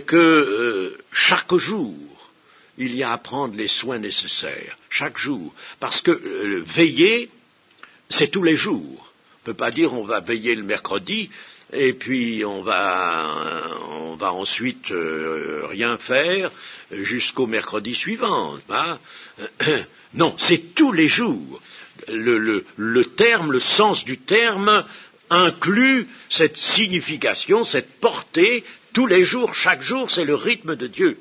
que chaque jour, il y a à prendre les soins nécessaires, chaque jour, parce que veiller, c'est tous les jours. On ne peut pas dire on va veiller le mercredi, et puis on va ensuite rien faire jusqu'au mercredi suivant. Hein? Non, c'est tous les jours. Le terme, le sens du terme inclut cette signification, cette portée, tous les jours, chaque jour, c'est le rythme de Dieu.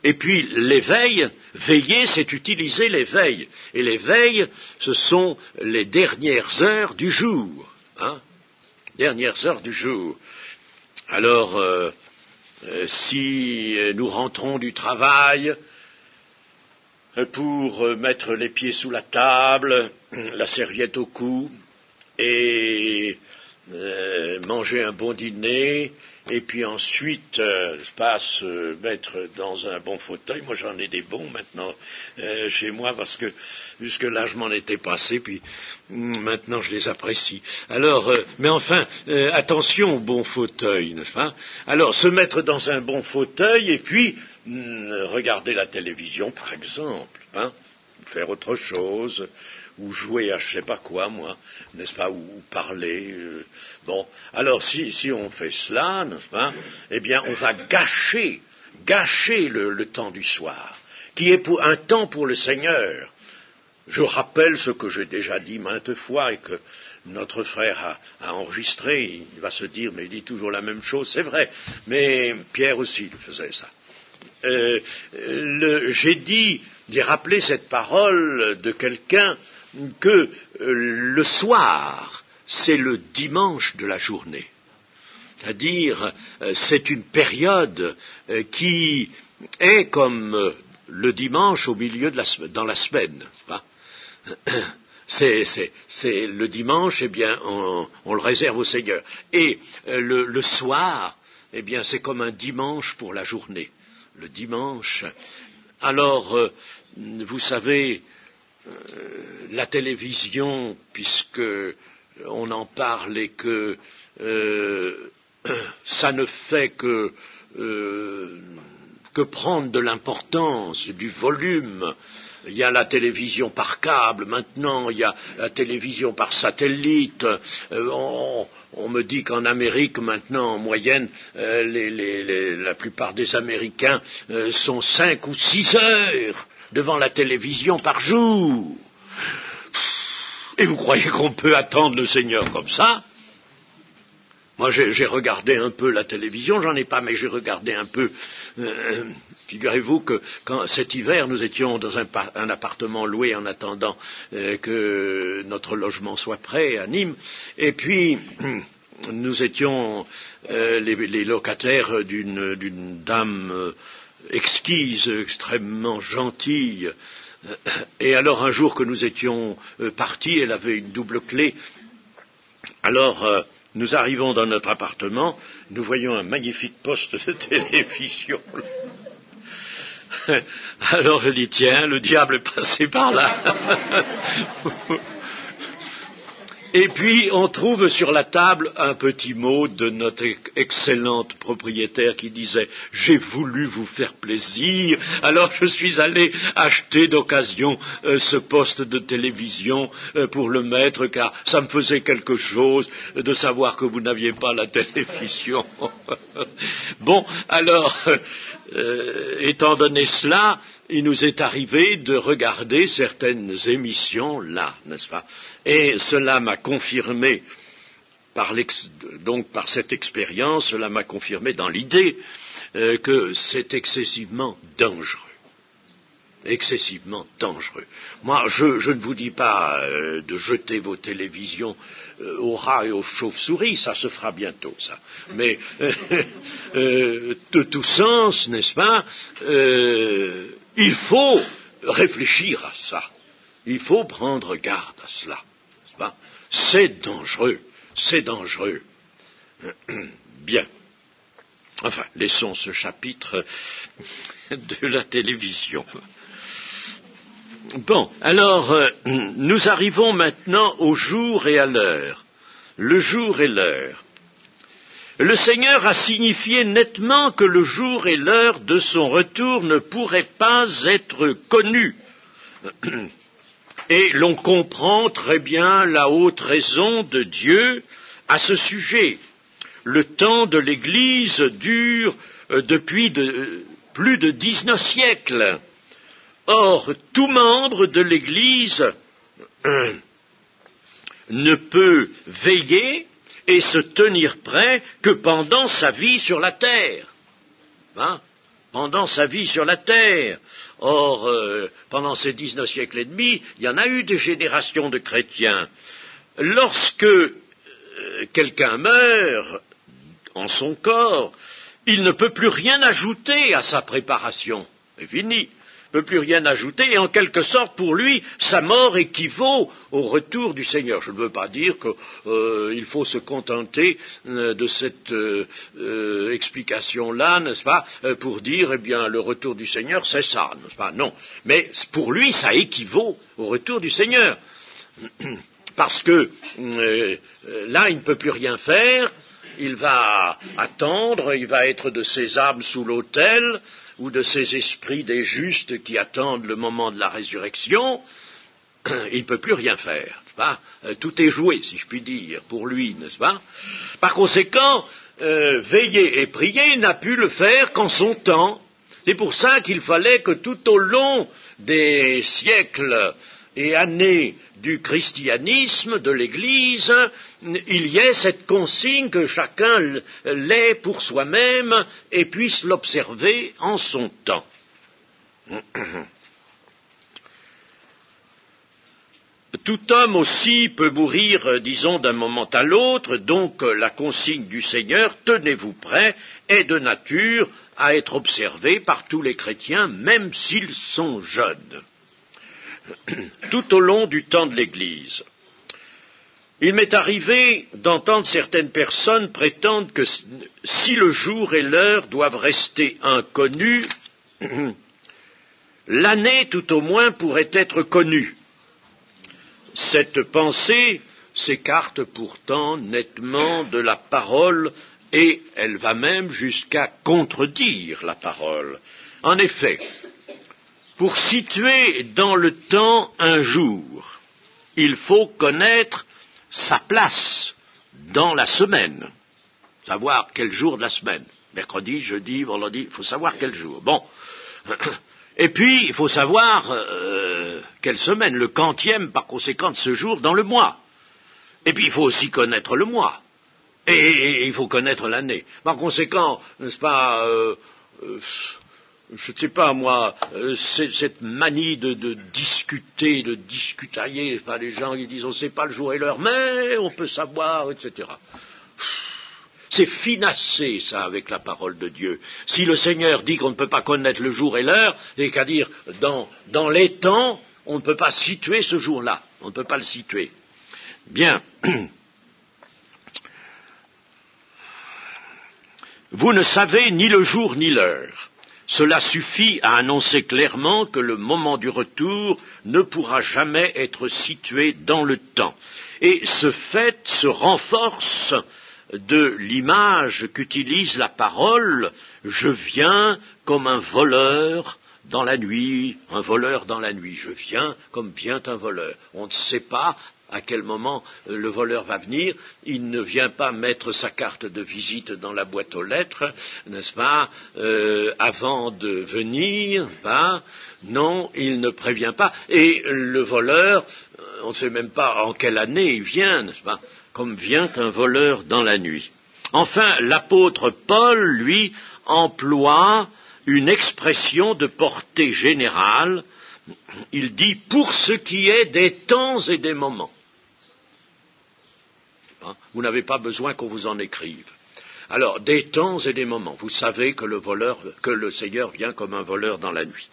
Et puis l'éveil, veiller, c'est utiliser l'éveil. Et l'éveil, ce sont les dernières heures du jour. Hein? Dernières heures du jour. Alors, si nous rentrons du travail pour mettre les pieds sous la table, la serviette au cou, et manger un bon dîner, et puis ensuite mettre dans un bon fauteuil. Moi j'en ai des bons maintenant chez moi, parce que jusque-là je m'en étais passé, puis maintenant je les apprécie. Alors, mais enfin, attention au bon fauteuil, n'est-ce pas? Alors, se mettre dans un bon fauteuil, et puis regarder la télévision par exemple, hein, faire autre chose, ou jouer à je sais pas quoi, moi, n'est-ce pas, ou parler. Bon, alors si on fait cela, n'est-ce pas, eh bien on va gâcher le temps du soir, qui est un temps pour le Seigneur. Je rappelle ce que j'ai déjà dit maintes fois et que notre frère a enregistré. Il va se dire, mais il dit toujours la même chose, c'est vrai, mais Pierre aussi faisait ça. J'ai rappelé cette parole de quelqu'un que le soir, c'est le dimanche de la journée. C'est-à-dire, c'est une période qui est comme le dimanche au milieu dans la semaine. C'est le dimanche, eh bien, on le réserve au Seigneur. Et le soir, eh bien, c'est comme un dimanche pour la journée. Le dimanche. Alors, vous savez, la télévision, puisque on en parle et que ça ne fait que prendre de l'importance, du volume. Il y a la télévision par câble, maintenant il y a la télévision par satellite. On me dit qu'en Amérique, maintenant, en moyenne, la plupart des Américains sont 5 ou 6 heures devant la télévision par jour. Et vous croyez qu'on peut attendre le Seigneur comme ça? Moi, j'ai regardé un peu la télévision, j'en ai pas, mais j'ai regardé un peu. Figurez-vous que cet hiver, nous étions dans un appartement loué en attendant que notre logement soit prêt à Nîmes, et puis nous étions les locataires d'une dame exquise, extrêmement gentille. Et alors un jour que nous étions partis, elle avait une double clé. Alors nous arrivons dans notre appartement, nous voyons un magnifique poste de télévision. Alors je dis, tiens, le diable est passé par là. Et puis on trouve sur la table un petit mot de notre excellente propriétaire qui disait « J'ai voulu vous faire plaisir, alors je suis allé acheter d'occasion ce poste de télévision pour le mettre, car ça me faisait quelque chose de savoir que vous n'aviez pas la télévision. » Bon, alors, étant donné cela, il nous est arrivé de regarder certaines émissions là, n'est-ce pas? Et cela m'a confirmé, par cette expérience, cela m'a confirmé dans l'idée que c'est excessivement dangereux. Excessivement dangereux. Moi, je ne vous dis pas de jeter vos télévisions aux rats et aux chauves-souris, ça se fera bientôt, ça. Mais de tout sens, n'est-ce pas, il faut réfléchir à ça. Il faut prendre garde à cela. N'est-ce pas? C'est dangereux. C'est dangereux. Bien. Enfin, laissons ce chapitre de la télévision. Bon, alors, nous arrivons maintenant au jour et à l'heure. Le jour et l'heure. Le Seigneur a signifié nettement que le jour et l'heure de son retour ne pourraient pas être connus. Et l'on comprend très bien la haute raison de Dieu à ce sujet. Le temps de l'Église dure depuis plus de 19 siècles. Or, tout membre de l'Église ne peut veiller et se tenir prêt que pendant sa vie sur la terre. Hein? Pendant sa vie sur la terre. Or, pendant ces 19 siècles et demi, il y en a eu des générations de chrétiens. Lorsque quelqu'un meurt en son corps, il ne peut plus rien ajouter à sa préparation. C'est fini. Il ne peut plus rien ajouter, et en quelque sorte, pour lui, sa mort équivaut au retour du Seigneur. Je ne veux pas dire qu'il faut se contenter de cette explication-là, n'est-ce pas, pour dire, eh bien, le retour du Seigneur, c'est ça, n'est-ce pas? Non. Mais pour lui, ça équivaut au retour du Seigneur. Parce que là, il ne peut plus rien faire, il va attendre, il va être de ses âmes sous l'autel, ou de ces esprits des justes qui attendent le moment de la résurrection, il ne peut plus rien faire. N'est-ce pas? Tout est joué, si je puis dire, pour lui, n'est-ce pas? Par conséquent, veiller et prier n'a pu le faire qu'en son temps. C'est pour ça qu'il fallait que tout au long des siècles et années du christianisme, de l'Église, il y ait cette consigne que chacun l'ait pour soi-même et puisse l'observer en son temps. Tout homme aussi peut mourir, disons, d'un moment à l'autre, donc la consigne du Seigneur, tenez-vous prêts, est de nature à être observée par tous les chrétiens, même s'ils sont jeunes. Tout au long du temps de l'Église. Il m'est arrivé d'entendre certaines personnes prétendre que si le jour et l'heure doivent rester inconnus, l'année tout au moins pourrait être connue. Cette pensée s'écarte pourtant nettement de la parole et elle va même jusqu'à contredire la parole. En effet, pour situer dans le temps un jour, il faut connaître sa place dans la semaine, savoir quel jour de la semaine, mercredi, jeudi, vendredi, il faut savoir quel jour. Bon, et puis il faut savoir quelle semaine, le quantième par conséquent de ce jour dans le mois. Et puis il faut aussi connaître le mois. Et il faut connaître l'année. Par conséquent, n'est-ce pas, je ne sais pas moi, cette manie de discuter, de discutailler, enfin, les gens qui disent on ne sait pas le jour et l'heure, mais on peut savoir, etc. C'est finasser ça avec la parole de Dieu. Si le Seigneur dit qu'on ne peut pas connaître le jour et l'heure, c'est qu'à dire dans les temps, on ne peut pas situer ce jour-là, on ne peut pas le situer. Bien. Vous ne savez ni le jour ni l'heure. Cela suffit à annoncer clairement que le moment du retour ne pourra jamais être situé dans le temps. Et ce fait se renforce de l'image qu'utilise la parole « je viens comme un voleur dans la nuit ». Un voleur dans la nuit, je viens comme vient un voleur. On ne sait pas à quel moment le voleur va venir. Il ne vient pas mettre sa carte de visite dans la boîte aux lettres, n'est-ce pas, avant de venir, hein. Non, il ne prévient pas. Et le voleur, on ne sait même pas en quelle année il vient, n'est-ce pas, comme vient un voleur dans la nuit. Enfin, l'apôtre Paul, lui, emploie une expression de portée générale. Il dit « pour ce qui est des temps et des moments ». Vous n'avez pas besoin qu'on vous en écrive. Alors, des temps et des moments. Vous savez que le Seigneur vient comme un voleur dans la nuit.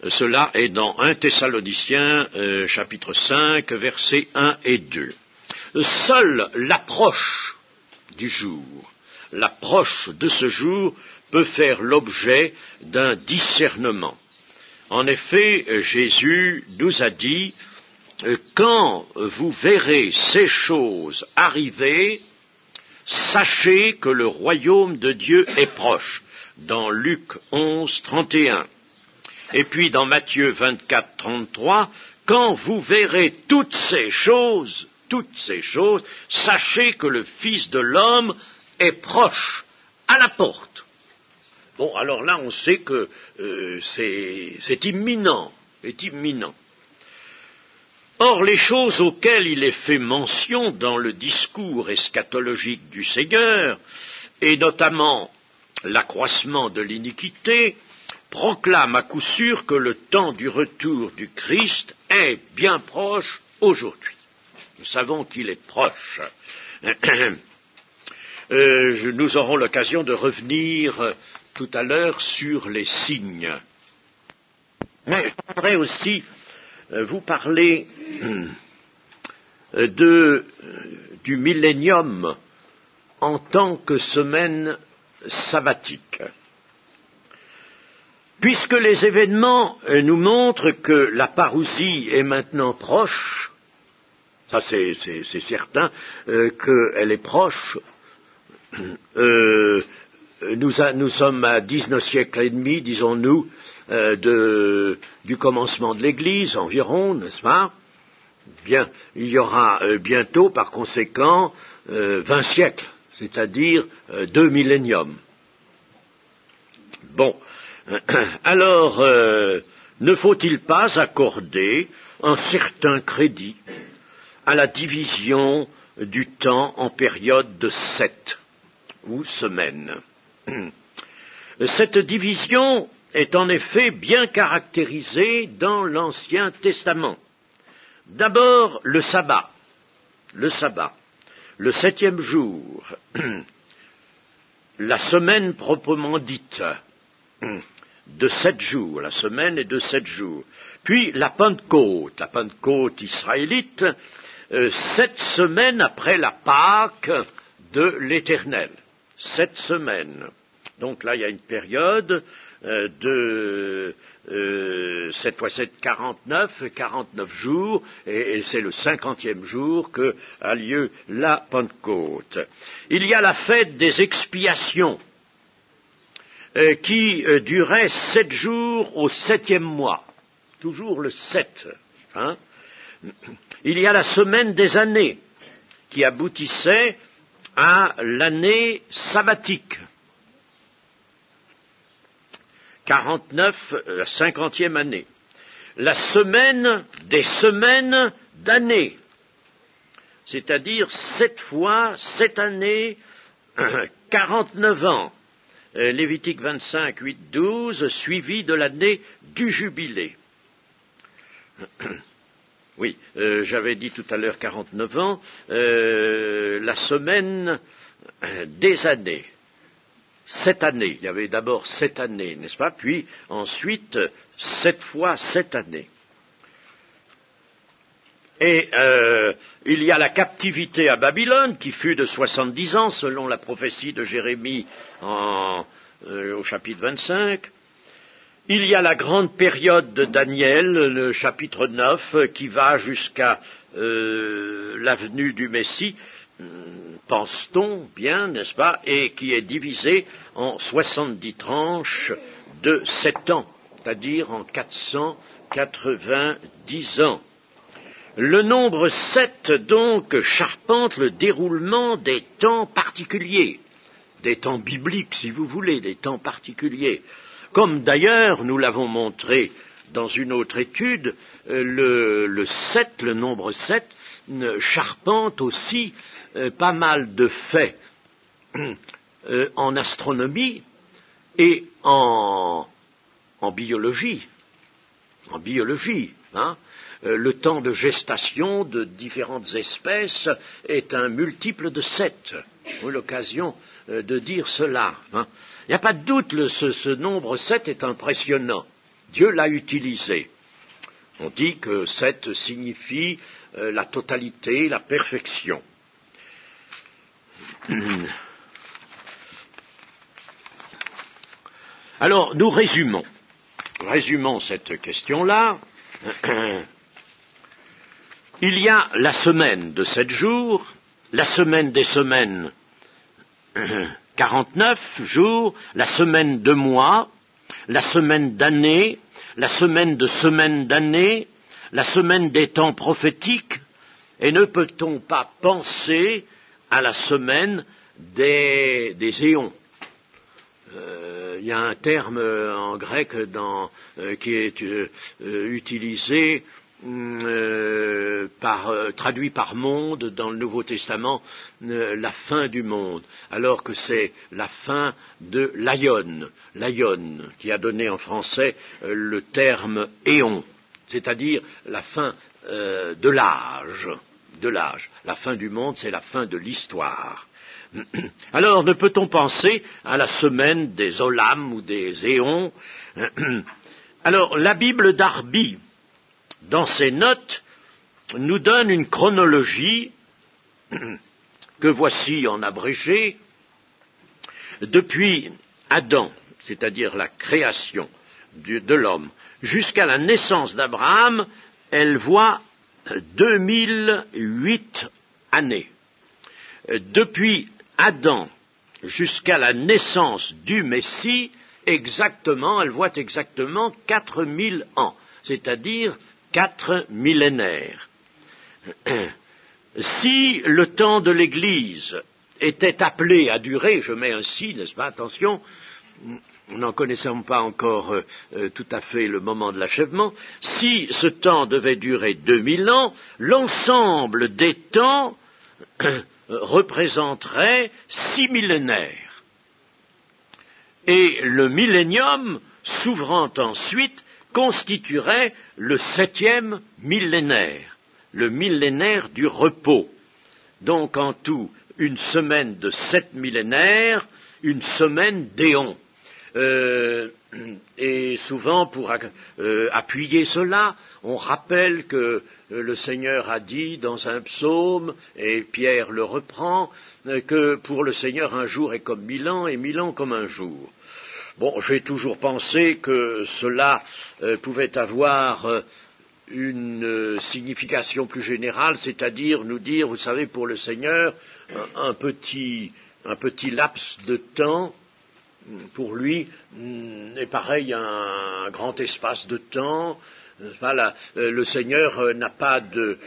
Cela est dans 1 Thessaloniciens, chapitre 5, versets 1 et 2. Seule l'approche du jour, l'approche de ce jour peut faire l'objet d'un discernement. En effet, Jésus nous a dit « Quand vous verrez ces choses arriver, sachez que le royaume de Dieu est proche. » Dans Luc 11, 31. Et puis dans Matthieu 24, 33, « Quand vous verrez toutes ces choses, sachez que le Fils de l'homme est proche, à la porte. » Bon, alors là, on sait que c'est imminent, Or, les choses auxquelles il est fait mention dans le discours eschatologique du Seigneur, et notamment l'accroissement de l'iniquité, proclament à coup sûr que le temps du retour du Christ est bien proche aujourd'hui. Nous savons qu'il est proche. Nous aurons l'occasion de revenir tout à l'heure sur les signes. Mais je voudrais aussi vous parler du millénium en tant que semaine sabbatique. Puisque les événements nous montrent que la parousie est maintenant proche, ça c'est certain, qu'elle est proche, nous sommes à 19 siècles et demi, disons-nous, du commencement de l'Église environ, n'est-ce pas? Bien, il y aura bientôt, par conséquent, 20 siècles, c'est-à-dire 2 milléniums. Bon, alors, ne faut-il pas accorder un certain crédit à la division du temps en période de 7 ou semaines? Cette division est en effet bien caractérisée dans l'Ancien Testament. D'abord, le sabbat, le 7e jour, la semaine proprement dite, de 7 jours, la semaine est de 7 jours. Puis la Pentecôte israélite, 7 semaines après la Pâque de l'Éternel. 7 semaines. Donc là, il y a une période de 7 fois 7, 49 jours, et c'est le 50e jour que a lieu la Pentecôte. Il y a la fête des expiations, qui durait 7 jours au 7e mois, toujours le 7. Hein. Il y a la semaine des années, qui aboutissait à l'année sabbatique. 49, la 50e année. la semaine des semaines d'année, c'est-à-dire 7 fois 7 années, 49 ans. Lévitique 25, 8, 12, suivi de l'année du jubilé. Oui, j'avais dit tout à l'heure 49 ans, la semaine des années. 7 années, il y avait d'abord 7 années, n'est-ce pas? Puis ensuite 7 fois 7 années. Et il y a la captivité à Babylone qui fut de 70 ans selon la prophétie de Jérémie au chapitre 25. Il y a la grande période de Daniel, le chapitre 9, qui va jusqu'à la venue du Messie, pense-t-on bien, n'est-ce pas, et qui est divisée en 70 tranches de 7 ans, c'est-à-dire en 490 ans. Le nombre 7, donc, charpente le déroulement des temps particuliers, des temps bibliques, si vous voulez, des temps particuliers. Comme d'ailleurs, nous l'avons montré dans une autre étude, le 7, le nombre 7, charpente aussi pas mal de faits en astronomie et en biologie. En biologie, hein. Le temps de gestation de différentes espèces est un multiple de 7. J'ai eu l'occasion de dire cela. Hein. Il n'y a pas de doute, ce nombre 7 est impressionnant. Dieu l'a utilisé. On dit que 7 signifie la totalité, la perfection. Alors, nous résumons cette question-là. Il y a la semaine de 7 jours, la semaine des semaines 49 jours, la semaine de mois, la semaine d'année, la semaine de semaine d'année, la semaine des temps prophétiques, et ne peut-on pas penser à la semaine des éons? Il y a un terme en grec qui est utilisé, traduit par monde dans le Nouveau Testament, la fin du monde, alors que c'est la fin de l'aion, qui a donné en français le terme éon, c'est-à-dire la fin de l'âge. La fin du monde, c'est la fin de l'histoire. Alors, ne peut-on penser à la semaine des olam ou des éons? Alors, la Bible d'Arby, dans ses notes, nous donne une chronologie que voici en abrégé. Depuis Adam, c'est-à-dire la création de l'homme, jusqu'à la naissance d'Abraham, elle voit 2008 années. Depuis Adam jusqu'à la naissance du Messie, elle voit exactement 4000 ans, c'est-à-dire 4 millénaires. Si le temps de l'Église était appelé à durer, je mets ainsi, n'est-ce pas, attention, n'en connaissons pas encore tout à fait le moment de l'achèvement, si ce temps devait durer 2000 ans, l'ensemble des temps représenterait 6 millénaires. Et le millénium, s'ouvrant ensuite, constituerait le 7e millénaire, le millénaire du repos. Donc en tout, une semaine de 7 millénaires, une semaine d'éon. Et souvent, pour appuyer cela, on rappelle que le Seigneur a dit dans un psaume, et Pierre le reprend, que pour le Seigneur un jour est comme 1000 ans et 1000 ans comme un jour. Bon, j'ai toujours pensé que cela pouvait avoir une signification plus générale, c'est-à-dire nous dire, vous savez, pour le Seigneur, un petit laps de temps, pour lui, est pareil à un grand espace de temps. Voilà, le Seigneur n'a pas ne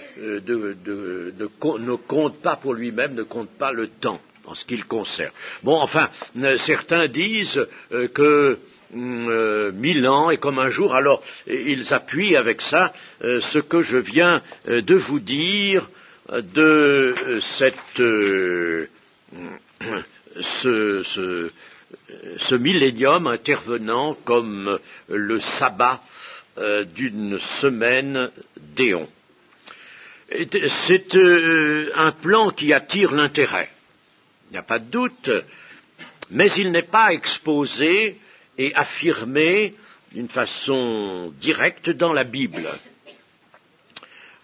compte pas pour lui-même, ne compte pas le temps en ce qui le concerne. Bon, enfin, certains disent que 1000 ans et comme un jour. Alors, ils appuient avec ça ce que je viens de vous dire de ce millénium intervenant comme le sabbat d'une semaine d'éon. C'est un plan qui attire l'intérêt, il n'y a pas de doute, mais il n'est pas exposé et affirmé d'une façon directe dans la Bible.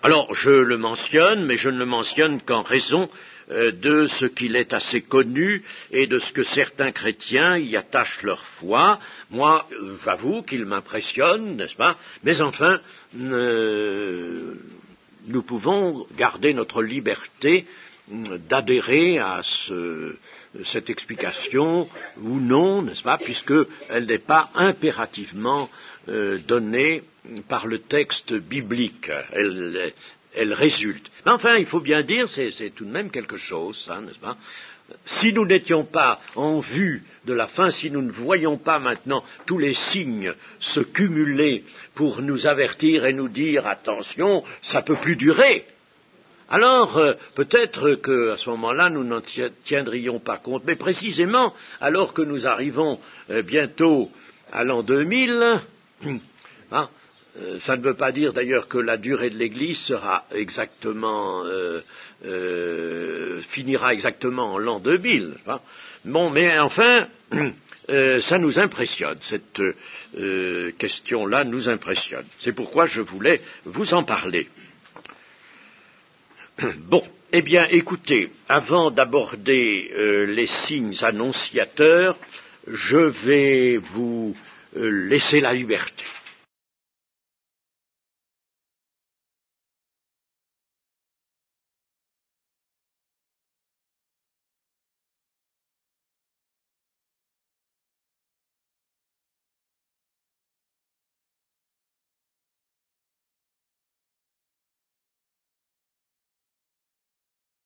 Alors, je le mentionne, mais je ne le mentionne qu'en raison de ce qu'il est assez connu et de ce que certains chrétiens y attachent leur foi. Moi, j'avoue qu'il m'impressionne, n'est-ce pas? Mais enfin, nous pouvons garder notre liberté d'adhérer à cette explication ou non, n'est-ce pas, puisqu'elle n'est pas impérativement donnée par le texte biblique. Elle résulte. Mais enfin, il faut bien dire, c'est tout de même quelque chose, ça, n'est-ce pas? Si nous n'étions pas en vue de la fin, si nous ne voyons pas maintenant tous les signes se cumuler pour nous avertir et nous dire attention, ça peut plus durer, alors peut-être qu'à ce moment-là nous n'en tiendrions pas compte. Mais précisément, alors que nous arrivons bientôt à l'an 2000, ça ne veut pas dire d'ailleurs que la durée de l'Église sera finira exactement en l'an 2000. Bon, mais enfin, ça nous impressionne, cette question-là nous impressionne. C'est pourquoi je voulais vous en parler. Bon, eh bien, écoutez, avant d'aborder les signes annonciateurs, je vais vous laisser la liberté.